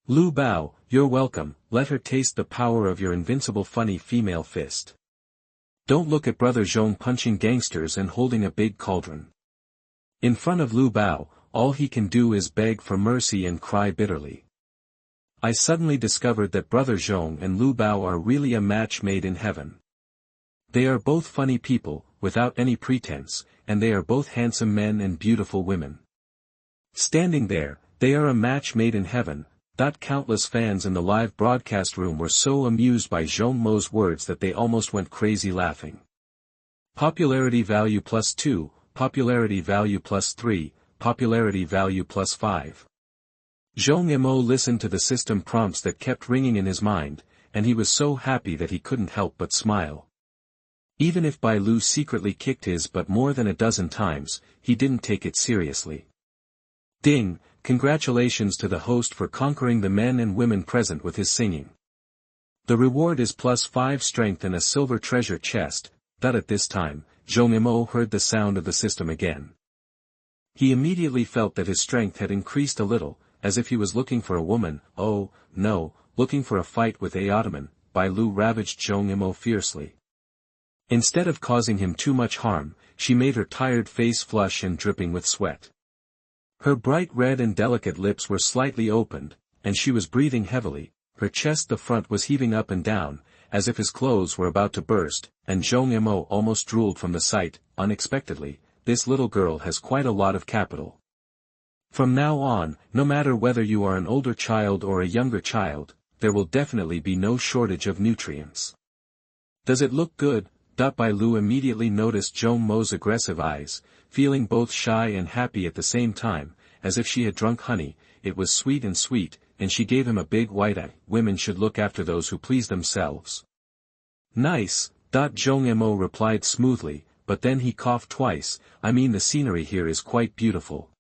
Lu Bao, you're welcome, let her taste the power of your invincible funny female fist. Don't look at Brother Zhong punching gangsters and holding a big cauldron. In front of Lu Bao, all he can do is beg for mercy and cry bitterly. I suddenly discovered that Brother Zhong and Lu Bao are really a match made in heaven. They are both funny people, without any pretense, and they are both handsome men and beautiful women. Standing there, they are a match made in heaven. Countless fans in the live broadcast room were so amused by Zhong Mo's words that they almost went crazy laughing. Popularity value +2, popularity value +3, popularity value +5. Zhong Mo listened to the system prompts that kept ringing in his mind, and he was so happy that he couldn't help but smile. Even if Bai Lu secretly kicked his butt more than a dozen times, he didn't take it seriously. Ding! Congratulations to the host for conquering the men and women present with his singing. The reward is +5 strength and a silver treasure chest. At this time, Zhong Mo heard the sound of the system again. He immediately felt that his strength had increased a little, as if he was looking for a woman. Oh, no, looking for a fight with a Ottoman. Bai Lu ravaged Zhong Mo fiercely. Instead of causing him too much harm, she made her tired face flush and dripping with sweat. Her bright red and delicate lips were slightly opened, and she was breathing heavily. Her chest the front was heaving up and down, as if his clothes were about to burst, and Zhong Mo almost drooled from the sight. Unexpectedly, this little girl has quite a lot of capital. From now on, no matter whether you are an older child or a younger child, there will definitely be no shortage of nutrients. Does it look good? Bai Lu immediately noticed Zhong Mo's aggressive eyes, feeling both shy and happy at the same time, as if she had drunk honey. It was sweet, and she gave him a big white eye. Women should look after those who please themselves. Nice, Zhong Mo replied smoothly, but then he coughed twice. I mean, the scenery here is quite beautiful.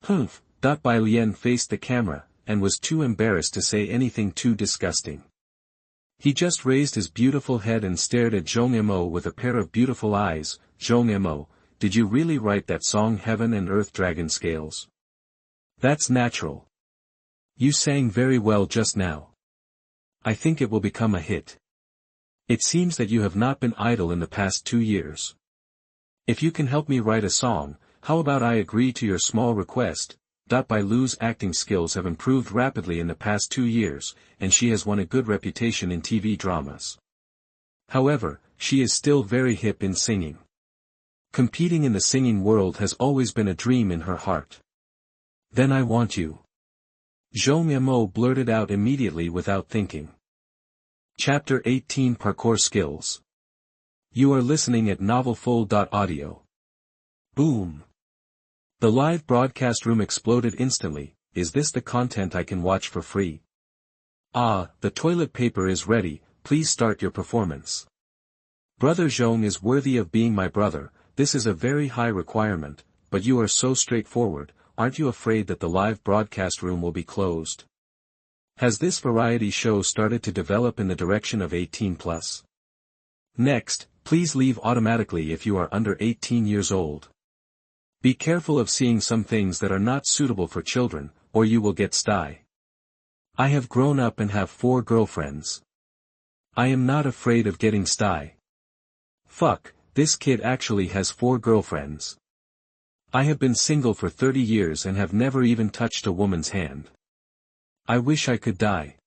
Humph. Bai Lian faced the camera, and was too embarrassed to say anything too disgusting. He just raised his beautiful head and stared at Zhong Mo with a pair of beautiful eyes. Zhong Mo, did you really write that song Heaven and Earth Dragon Scales? That's natural. You sang very well just now. I think it will become a hit. It seems that you have not been idle in the past 2 years. If you can help me write a song, how about I agree to your small request? Bai Lu's acting skills have improved rapidly in the past 2 years, and she has won a good reputation in TV dramas. However, she is still very hip in singing. Competing in the singing world has always been a dream in her heart. Then I want you. Zhong Mo blurted out immediately without thinking. Chapter 18 Parkour Skills. You are listening at novelfull.audio. Boom. The live broadcast room exploded instantly. Is this the content I can watch for free? Ah, the toilet paper is ready, please start your performance. Brother Zhong is worthy of being my brother. This is a very high requirement, but you are so straightforward. Aren't you afraid that the live broadcast room will be closed? Has this variety show started to develop in the direction of 18+? Next, please leave automatically if you are under 18 years old. Be careful of seeing some things that are not suitable for children, or you will get sty. I have grown up and have 4 girlfriends. I am not afraid of getting sty. Fuck, this kid actually has 4 girlfriends. I have been single for 30 years and have never even touched a woman's hand. I wish I could die.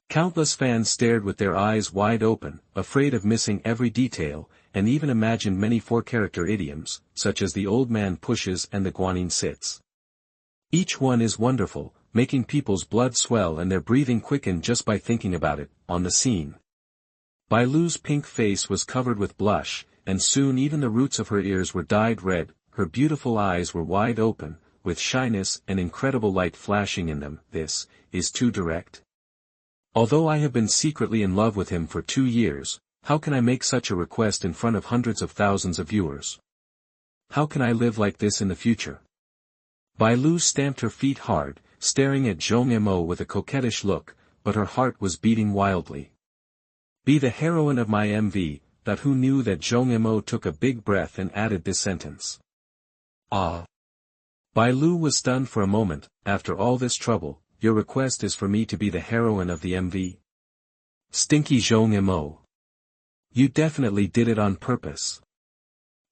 Countless fans stared with their eyes wide open, afraid of missing every detail, and even imagined many 4-character idioms, such as the old man pushes and the guanyin sits. Each one is wonderful, making people's blood swell and their breathing quicken just by thinking about it. On the scene. Bai Lu's pink face was covered with blush, and soon even the roots of her ears were dyed red, her beautiful eyes were wide open, with shyness and incredible light flashing in them. This is too direct. Although I have been secretly in love with him for 2 years, how can I make such a request in front of hundreds of thousands of viewers? How can I live like this in the future? Bai Lu stamped her feet hard, staring at Zhong Mo with a coquettish look, but her heart was beating wildly. Be the heroine of my MV, that who knew that Zhong Mo took a big breath and added this sentence. Ah. Bai Lu was stunned for a moment. After all this trouble, your request is for me to be the heroine of the MV? Stinky Zhong Mo. You definitely did it on purpose.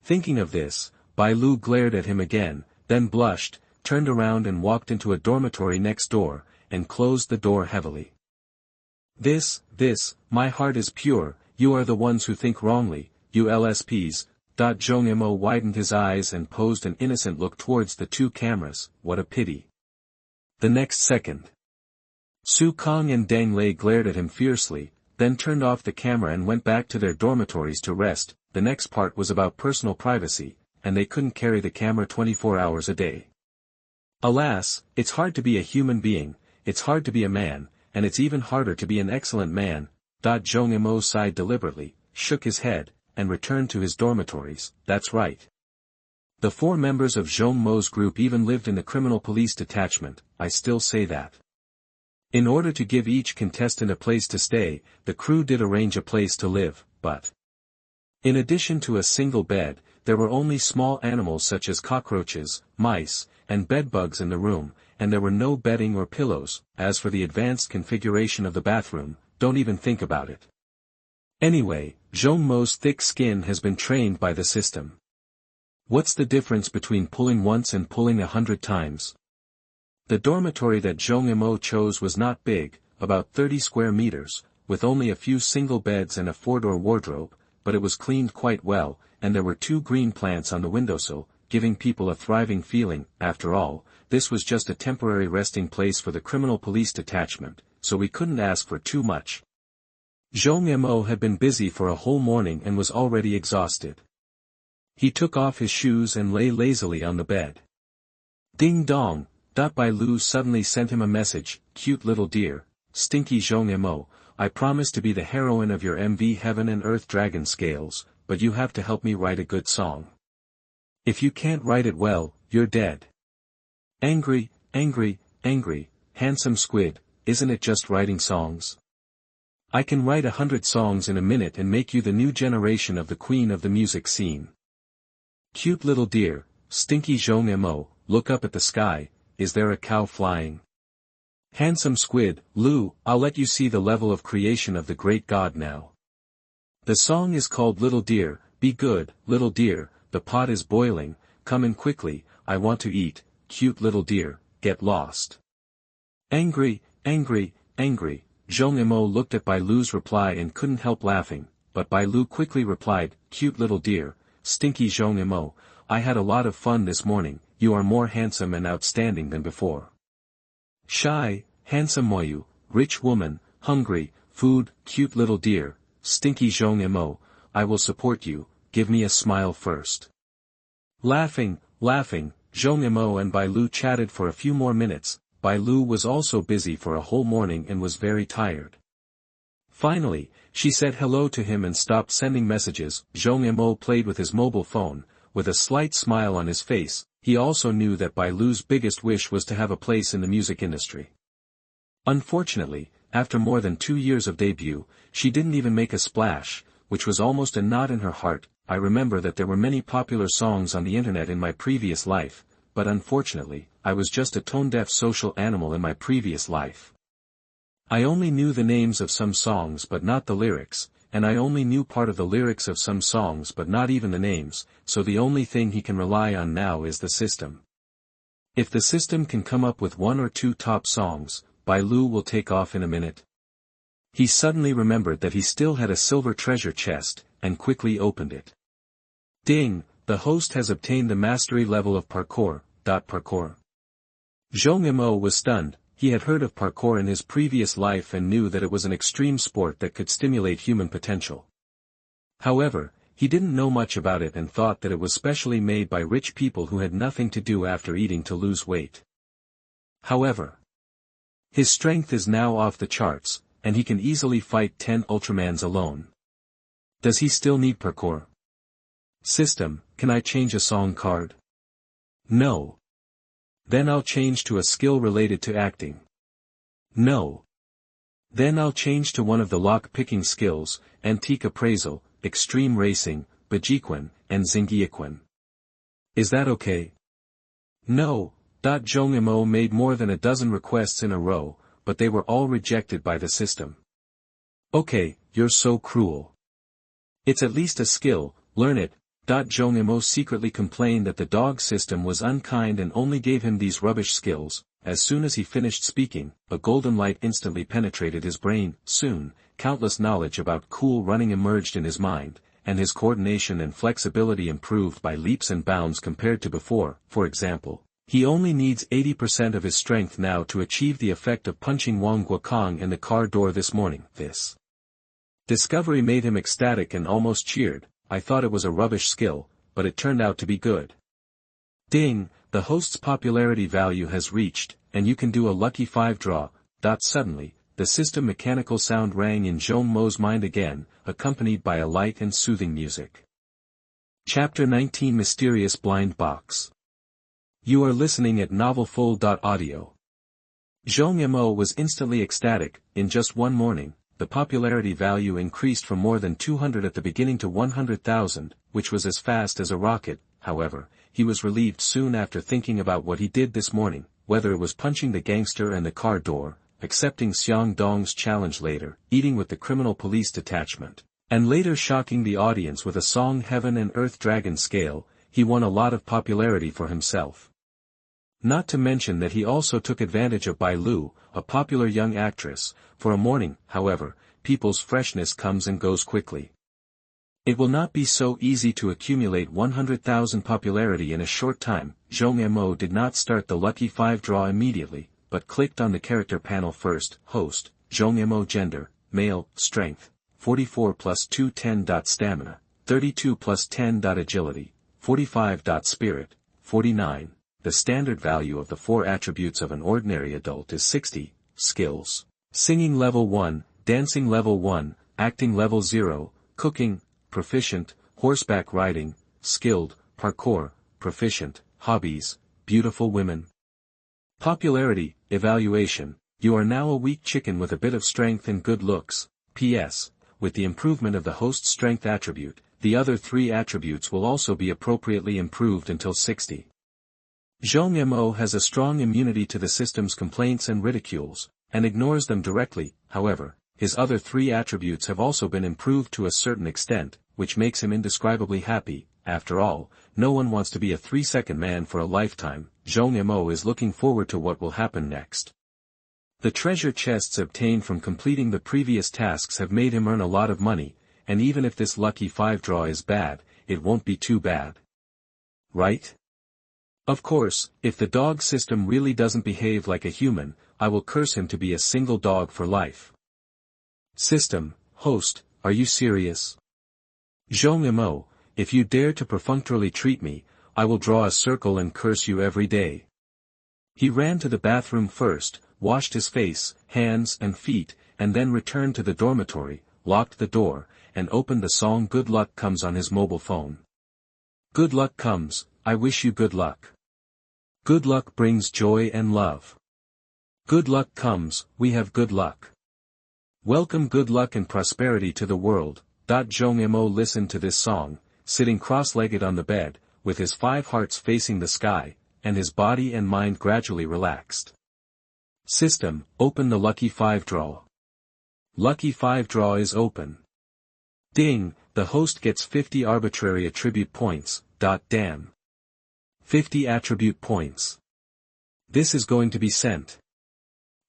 Thinking of this, Bai Lu glared at him again, then blushed, turned around and walked into a dormitory next door, and closed the door heavily. This, my heart is pure, you are the ones who think wrongly, you LSPs. Zhong Mo widened his eyes and posed an innocent look towards the 2 cameras. What a pity. The next second, Su Kong and Deng Lei glared at him fiercely, then turned off the camera and went back to their dormitories to rest. The next part was about personal privacy, and they couldn't carry the camera 24 hours a day. Alas, it's hard to be a human being, it's hard to be a man, and it's even harder to be an excellent man. Zhong Mo sighed deliberately, shook his head, and returned to his dormitories. That's right. The 4 members of Zhong Mo's group even lived in the criminal police detachment. I still say that. In order to give each contestant a place to stay, the crew did arrange a place to live, but in addition to a single bed, there were only small animals such as cockroaches, mice, and bedbugs in the room, and there were no bedding or pillows. As for the advanced configuration of the bathroom, don't even think about it. Anyway, Zhong Mo's thick skin has been trained by the system. What's the difference between pulling once and pulling 100 times? The dormitory that Zhong Mo chose was not big, about 30 square meters, with only a few single beds and a 4-door wardrobe, but it was cleaned quite well, and there were 2 green plants on the windowsill, giving people a thriving feeling. After all, this was just a temporary resting place for the criminal police detachment, so we couldn't ask for too much. Zhong Mo had been busy for a whole morning and was already exhausted. He took off his shoes and lay lazily on the bed. Ding dong. Bai Lu suddenly sent him a message. Cute little dear, stinky Zhong Mo, I promise to be the heroine of your MV Heaven and Earth Dragon Scales, but you have to help me write a good song. If you can't write it well, you're dead. Angry, handsome squid, isn't it just writing songs? I can write 100 songs in a minute and make you the new generation of the queen of the music scene. Cute little dear, stinky Zhong Mo, look up at the sky, is there a cow flying? Handsome squid, Lu, I'll let you see the level of creation of the great god now. The song is called Little Dear. Be good, little dear, the pot is boiling, come in quickly, I want to eat. Cute little dear, get lost. Angry, Zhong Mo looked at Bai Lu's reply and couldn't help laughing, but Bai Lu quickly replied, cute little dear, stinky Zhong Mo, I had a lot of fun this morning, you are more handsome and outstanding than before. Shy, handsome Moyu, rich woman, hungry, food, cute little dear, stinky Zhong Mo, I will support you, give me a smile first. Laughing, Zhong Mo and Bai Lu chatted for a few more minutes. Bai Lu was also busy for a whole morning and was very tired. Finally, she said hello to him and stopped sending messages. Zhong Mo played with his mobile phone, with a slight smile on his face. He also knew that Bai Lu's biggest wish was to have a place in the music industry. Unfortunately, after more than 2 years of debut, she didn't even make a splash, which was almost a knot in her heart. I remember that there were many popular songs on the internet in my previous life, but unfortunately, I was just a tone-deaf social animal in my previous life. I only knew the names of some songs but not the lyrics, and I only knew part of the lyrics of some songs but not even the names, so the only thing he can rely on now is the system. If the system can come up with 1 or 2 top songs, Bai Lu will take off in a minute. He suddenly remembered that he still had a silver treasure chest, and quickly opened it. Ding, the host has obtained the mastery level of Parkour. Parkour. Zhong Mo was stunned. he had heard of parkour in his previous life and knew that it was an extreme sport that could stimulate human potential. However, he didn't know much about it and thought that it was specially made by rich people who had nothing to do after eating to lose weight. However, his strength is now off the charts, and he can easily fight 10 Ultramans alone. Does he still need parkour? System, can I change a song card? No. Then I'll change to a skill related to acting. No. Then I'll change to one of the lock-picking skills, antique appraisal, extreme racing, Bajiquan, and Zingiaquan. Is that okay? No. Zhong Mo made more than a dozen requests in a row, but they were all rejected by the system. Okay, you're so cruel. It's at least a skill, learn it. Zhong Mo secretly complained that the dog system was unkind and only gave him these rubbish skills. As soon as he finished speaking, a golden light instantly penetrated his brain. Soon, countless knowledge about cool running emerged in his mind, and his coordination and flexibility improved by leaps and bounds compared to before. For example, he only needs 80% of his strength now to achieve the effect of punching Wang Guokong in the car door this morning. This discovery made him ecstatic and almost cheered. I thought it was a rubbish skill, but it turned out to be good. Ding, the host's popularity value has reached, and you can do a lucky 5 draw. Suddenly, the system mechanical sound rang in Zhong Mo's mind again, accompanied by a light and soothing music. Chapter 19 Mysterious Blind Box. You are listening at novelfull.audio. Zhong Mo was instantly ecstatic. In just one morning, the popularity value increased from more than 200 at the beginning to 100,000, which was as fast as a rocket. However, he was relieved soon after thinking about what he did this morning, whether it was punching the gangster in the car door, accepting Xiang Dong's challenge later, eating with the criminal police detachment, and later shocking the audience with a song Heaven and Earth Dragon scale. He won a lot of popularity for himself. Not to mention that he also took advantage of Bai Lu, a popular young actress. For a morning, however, people's freshness comes and goes quickly. It will not be so easy to accumulate 100,000 popularity in a short time. Zhong Mo did not start the lucky 5 draw immediately, but clicked on the character panel first. Host, Zhong Mo. Gender, male. Strength, 44 plus 2 10. Stamina, 32 plus 10. Agility, 45. Spirit, 49. The standard value of the 4 attributes of an ordinary adult is 60. Skills: singing level 1, dancing level 1, acting level 0, cooking, proficient, horseback riding, skilled, parkour, proficient, hobbies, beautiful women. Popularity, evaluation: you are now a weak chicken with a bit of strength and good looks. P.S. With the improvement of the host's strength attribute, the other 3 attributes will also be appropriately improved until 60. Zhong Mo has a strong immunity to the system's complaints and ridicules, and ignores them directly. However, his other 3 attributes have also been improved to a certain extent, which makes him indescribably happy. After all, no one wants to be a 3-second man for a lifetime. Zhong Mo is looking forward to what will happen next. The treasure chests obtained from completing the previous tasks have made him earn a lot of money, and even if this lucky 5 draw is bad, it won't be too bad. Right? Of course, if the dog system really doesn't behave like a human, I will curse him to be a single dog for life. System, host, are you serious? Zhong Mo, if you dare to perfunctorily treat me, I will draw a circle and curse you every day. He ran to the bathroom first, washed his face, hands and feet, and then returned to the dormitory, locked the door, and opened the song Good Luck Comes on his mobile phone. Good luck comes, I wish you good luck. Good luck brings joy and love. Good luck comes, we have good luck. Welcome good luck and prosperity to the world. Zhong Mo listened to this song, sitting cross-legged on the bed, with his 5 hearts facing the sky, and his body and mind gradually relaxed. System, open the lucky 5 draw. Lucky 5 draw is open. Ding, the host gets 50 arbitrary attribute points. Damn. 50 attribute points. This is going to be sent.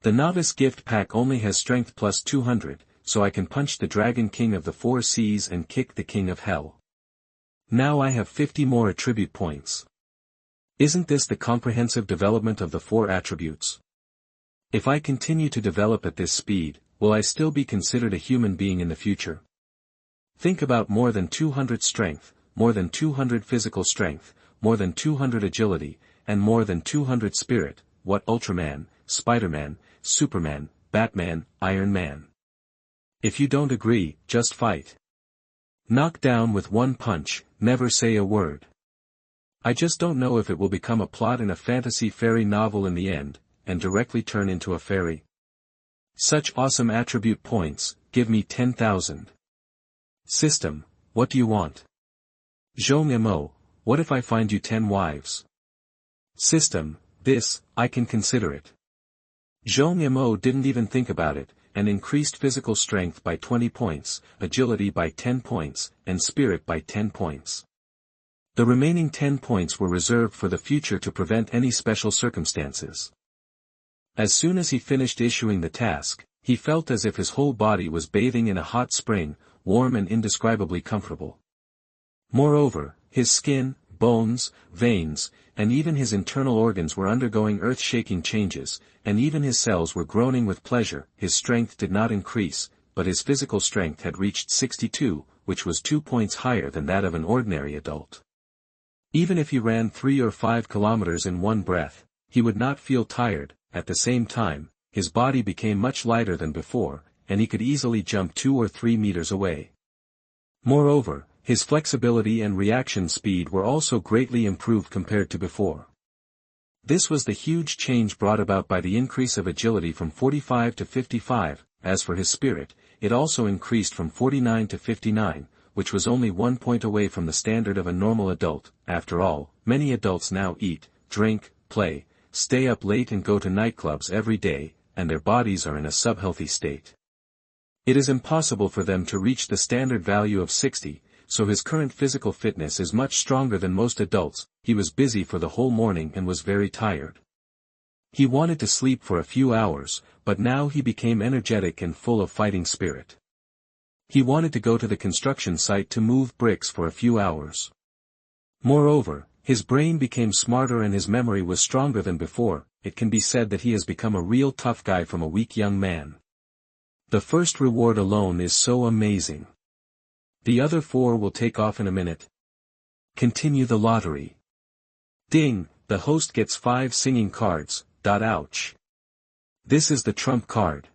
The novice gift pack only has strength plus 200, so I can punch the Dragon King of the 4 seas and kick the King of Hell. Now I have 50 more attribute points. Isn't this the comprehensive development of the 4 attributes? If I continue to develop at this speed, will I still be considered a human being in the future? Think about more than 200 strength, more than 200 physical strength, more than 200 agility, and more than 200 spirit. What Ultraman, Spider-Man, Superman, Batman, Iron Man? If you don't agree, just fight. Knock down with one punch, never say a word. I just don't know if it will become a plot in a fantasy fairy novel in the end, and directly turn into a fairy. Such awesome attribute points, give me 10,000. System, what do you want? Zhong Mo, what if I find you 10 wives? System, this, I can consider it. Zhong Mo didn't even think about it, and increased physical strength by 20 points, agility by 10 points, and spirit by 10 points. The remaining 10 points were reserved for the future to prevent any special circumstances. As soon as he finished issuing the task, he felt as if his whole body was bathing in a hot spring, warm and indescribably comfortable. Moreover, his skin, bones, veins, and even his internal organs were undergoing earth-shaking changes, and even his cells were groaning with pleasure. His strength did not increase, but his physical strength had reached 62, which was 2 points higher than that of an ordinary adult. Even if he ran 3 or 5 kilometers in one breath, he would not feel tired. At the same time, his body became much lighter than before, and he could easily jump 2 or 3 meters away. Moreover, his flexibility and reaction speed were also greatly improved compared to before. This was the huge change brought about by the increase of agility from 45 to 55, as for his spirit, it also increased from 49 to 59, which was only 1 point away from the standard of a normal adult. After all, many adults now eat, drink, play, stay up late and go to nightclubs every day, and their bodies are in a subhealthy state. It is impossible for them to reach the standard value of 60, so his current physical fitness is much stronger than most adults. He was busy for the whole morning and was very tired. He wanted to sleep for a few hours, but now he became energetic and full of fighting spirit. He wanted to go to the construction site to move bricks for a few hours. Moreover, his brain became smarter and his memory was stronger than before. It can be said that he has become a real tough guy from a weak young man. The first reward alone is so amazing. The other 4 will take off in a minute. Continue the lottery. Ding, the host gets 5 singing cards. Ouch. This is the trump card.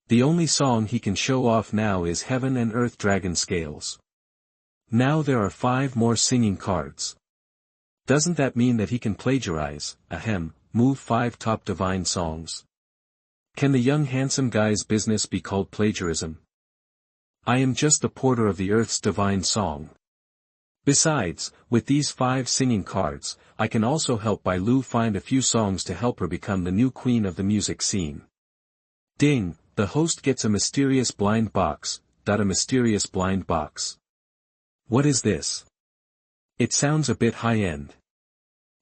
The only song he can show off now is Heaven and Earth Dragon Scales. Now there are 5 more singing cards. Doesn't that mean that he can plagiarize, move 5 top divine songs? Can the young handsome guy's business be called plagiarism? I am just the porter of the earth's divine song. Besides, with these 5 singing cards, I can also help Bai Lu find a few songs to help her become the new queen of the music scene. Ding, the host gets a mysterious blind box. A mysterious blind box. What is this? It sounds a bit high-end.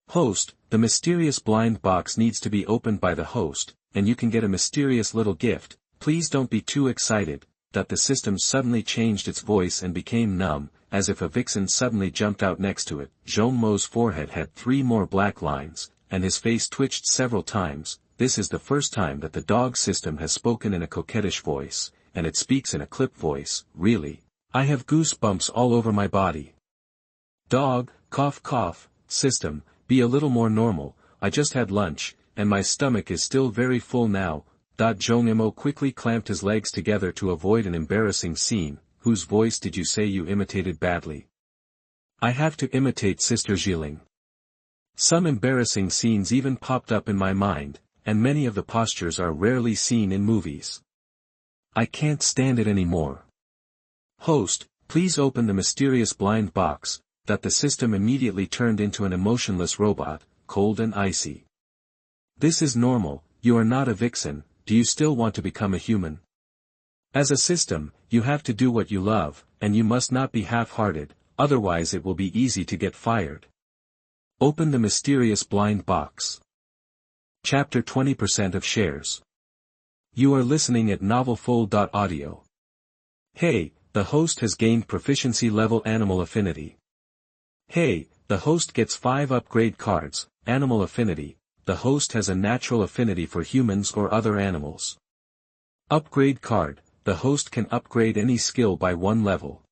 Host, the mysterious blind box needs to be opened by the host, and you can get a mysterious little gift. Please don't be too excited. The system suddenly changed its voice and became numb, as if a vixen suddenly jumped out next to it. Zhong Mo's forehead had 3 more black lines, and his face twitched several times. This is the first time that the dog system has spoken in a coquettish voice, and it speaks in a clipped voice. Really? I have goosebumps all over my body. Dog, cough cough, system, be a little more normal. I just had lunch, and my stomach is still very full now. Zhong Mo quickly clamped his legs together to avoid an embarrassing scene. Whose voice did you say you imitated badly? I have to imitate Sister Jiling. Some embarrassing scenes even popped up in my mind, and many of the postures are rarely seen in movies. I can't stand it anymore. Host, please open the mysterious blind box. The system immediately turned into an emotionless robot, cold and icy. This is normal. You are not a vixen. Do you still want to become a human? As a system, you have to do what you love, and you must not be half-hearted, otherwise it will be easy to get fired. Open the mysterious blind box. Chapter 20% of shares. You are listening at novelfull.audio. Hey, the host has gained proficiency level Animal Affinity. Hey, the host gets 5 upgrade cards, Animal Affinity. the host has a natural affinity for humans or other animals. Upgrade card, the host can upgrade any skill by 1 level.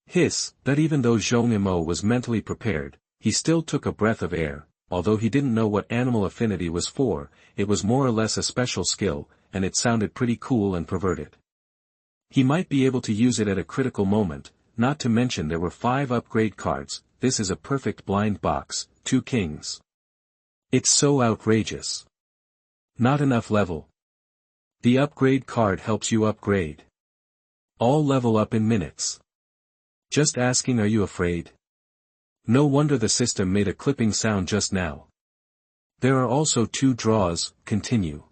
Hiss, that even though Zhong Mo was mentally prepared, he still took a breath of air. Although he didn't know what animal affinity was for, it was more or less a special skill, and it sounded pretty cool and perverted. He might be able to use it at a critical moment, not to mention there were 5 upgrade cards. This is a perfect blind box, 2 kings. It's so outrageous. Not enough level. The upgrade card helps you upgrade. All level up in minutes. Just asking, are you afraid? No wonder the system made a clipping sound just now. There are also 2 draws. Continue.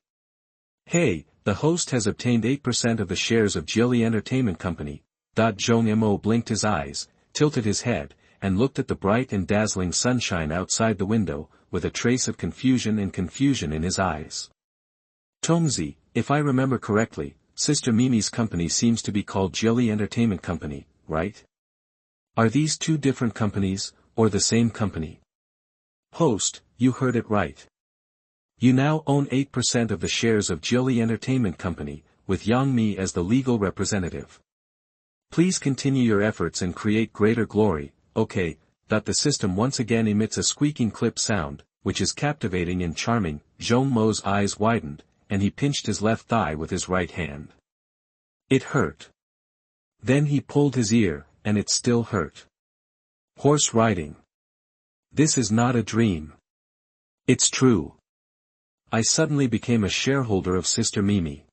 Hey, the host has obtained 8% of the shares of Jilly Entertainment Company. Zhong Mo blinked his eyes, tilted his head, and looked at the bright and dazzling sunshine outside the window, with a trace of confusion in his eyes. Tongzi, if I remember correctly, Sister Mimi's company seems to be called Jilly Entertainment Company, right? Are these 2 different companies, or the same company? Host, you heard it right. You now own 8% of the shares of Jilly Entertainment Company, with Yang Mi as the legal representative. Please continue your efforts and create greater glory. Okay, that the system once again emits a squeaking clip sound, which is captivating and charming. Zhong Mo's eyes widened, and he pinched his left thigh with his right hand. It hurt. Then he pulled his ear, and it still hurt. Horse riding. This is not a dream. It's true. I suddenly became a shareholder of Sister Mimi.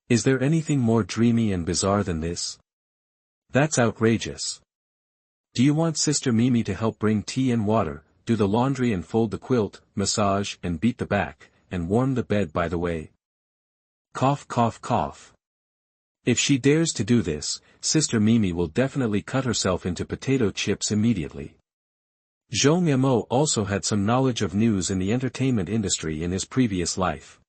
Is there anything more dreamy and bizarre than this? That's outrageous. Do you want Sister Mimi to help bring tea and water, do the laundry and fold the quilt, massage and beat the back, and warm the bed by the way? Cough cough cough. If she dares to do this, Sister Mimi will definitely cut herself into potato chips immediately. Zhong Mo also had some knowledge of news in the entertainment industry in his previous life.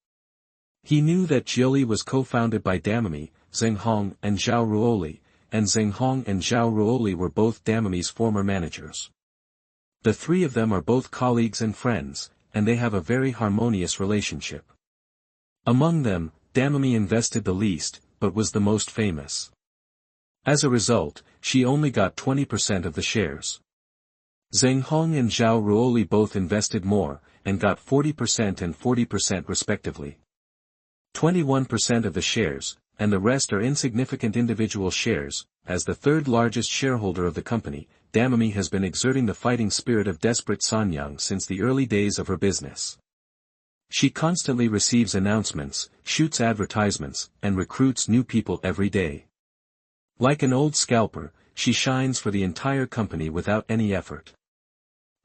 He knew that Jilly was co-founded by Damami, Zhenghong and Zhao Ruoli, and Zhenghong and Zhao Ruoli were both Damami's former managers. The 3 of them are both colleagues and friends, and they have a very harmonious relationship. Among them, Damami invested the least, but was the most famous. As a result, she only got 20% of the shares. Zhenghong and Zhao Ruoli both invested more, and got 40% and 40% respectively. 21% of the shares, and the rest are insignificant individual shares. As the 3rd largest shareholder of the company, Damami has been exerting the fighting spirit of desperate Sanyang since the early days of her business. She constantly receives announcements, shoots advertisements, and recruits new people every day. Like an old scalper, she shines for the entire company without any effort.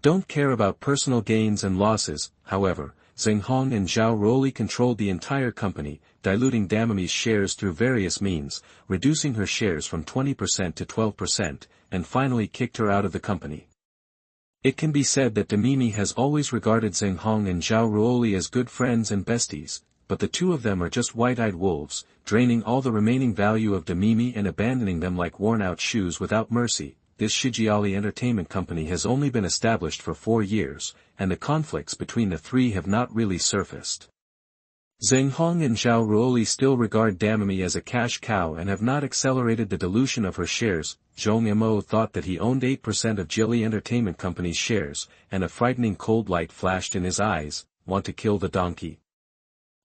Don't care about personal gains and losses. However, Zhenghong and Zhao Ruoli controlled the entire company, diluting Damami's shares through various means, reducing her shares from 20% to 12%, and finally kicked her out of the company. It can be said that Damimi has always regarded Zhenghong and Zhao Ruoli as good friends and besties, but the 2 of them are just white-eyed wolves, draining all the remaining value of Damimi and abandoning them like worn-out shoes without mercy. This Shijiali Entertainment Company has only been established for 4 years, and the conflicts between the 3 have not really surfaced. Zhenghong and Zhao Ruoli still regard Damami as a cash cow and have not accelerated the dilution of her shares. Zhong Mo thought that he owned 8% of Jilly Entertainment Company's shares, and a frightening cold light flashed in his eyes. Want to kill the donkey?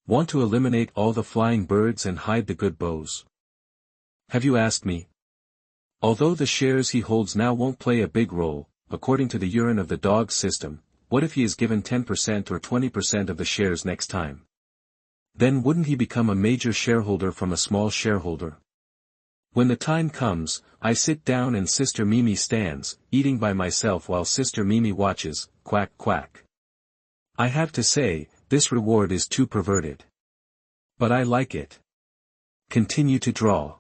Want to eliminate all the flying birds and hide the good bows? Have you asked me? Although the shares he holds now won't play a big role, according to the urine of the dog system, what if he is given 10% or 20% of the shares next time? Then wouldn't he become a major shareholder from a small shareholder? When the time comes, I sit down and Sister Mimi stands, eating by myself while Sister Mimi watches. Quack quack. I have to say, this reward is too perverted. But I like it. Continue to draw.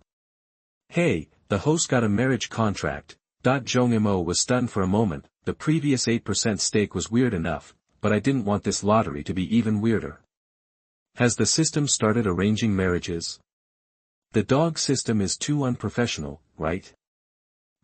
Hey, the host got a marriage contract. Zhong Mo was stunned for a moment. The previous 8% stake was weird enough, but I didn't want this lottery to be even weirder. Has the system started arranging marriages? The dog system is too unprofessional, right?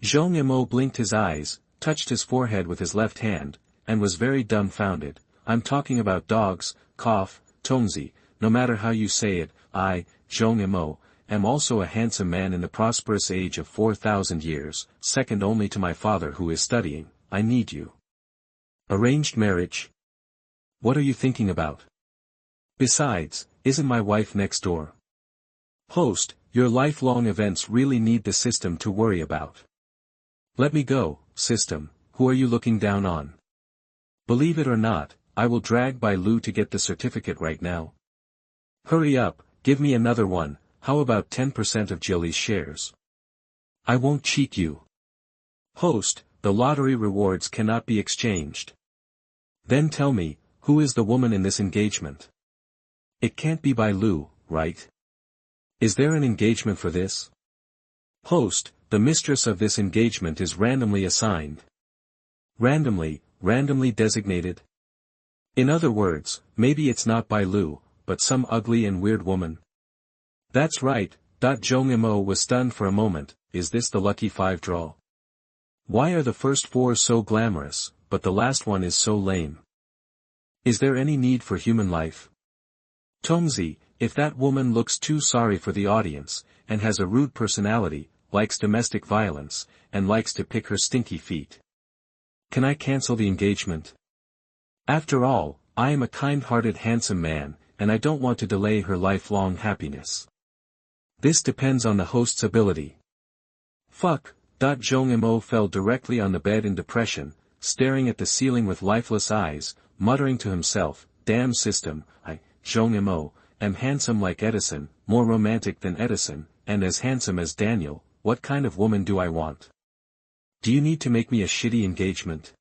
Zhong Mo blinked his eyes, touched his forehead with his left hand, and was very dumbfounded. I'm talking about dogs, cough, Tongzi, no matter how you say it, I, Zhong Mo, am also a handsome man in the prosperous age of 4,000 years, second only to my father who is studying. I need you. Arranged marriage? What are you thinking about? Besides, isn't my wife next door? Host, your lifelong events really need the system to worry about. Let me go, system, who are you looking down on? Believe it or not, I will drag by Lu to get the certificate right now. Hurry up, give me another one, how about 10% of Jilly's shares? I won't cheat you. Host, the lottery rewards cannot be exchanged. Then tell me, who is the woman in this engagement? It can't be by Lu, right? Is there an engagement for this? Host, the mistress of this engagement is randomly assigned. Randomly designated? In other words, maybe it's not by Lu, but some ugly and weird woman. That's right, Zhong Mo was stunned for a moment. Is this the lucky 5 draw? Why are the first 4 so glamorous, but the last one is so lame? Is there any need for human life? Tongzi, if that woman looks too sorry for the audience, and has a rude personality, likes domestic violence, and likes to pick her stinky feet. Can I cancel the engagement? After all, I am a kind-hearted handsome man, and I don't want to delay her lifelong happiness. This depends on the host's ability. Fuck, Zhong Mo fell directly on the bed in depression, staring at the ceiling with lifeless eyes, muttering to himself, damn system, I, Zhong Mo, am handsome like Edison, more romantic than Edison, and as handsome as Daniel. What kind of woman do I want? Do you need to make me a shitty engagement?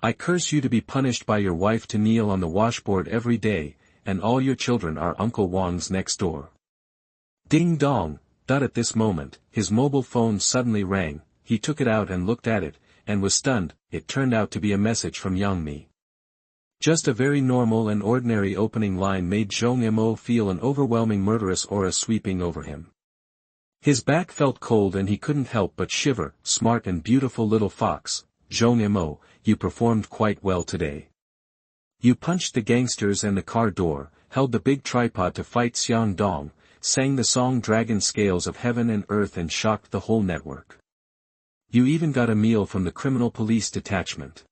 I curse you to be punished by your wife to kneel on the washboard every day, and all your children are Uncle Wang's next door. Ding dong, at this moment, his mobile phone suddenly rang, he took it out and looked at it, and was stunned. It turned out to be a message from Young Mi. Just a very normal and ordinary opening line made Zhong Mo feel an overwhelming murderous aura sweeping over him. His back felt cold and he couldn't help but shiver. Smart and beautiful little fox, Zhong Mo, you performed quite well today. You punched the gangsters and the car door, held the big tripod to fight Xiang Dong, sang the song Dragon Scales of Heaven and Earth and shocked the whole network. You even got a meal from the criminal police detachment.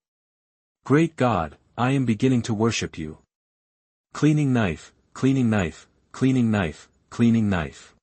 Great God, I am beginning to worship you. Cleaning knife, cleaning knife, cleaning knife, cleaning knife.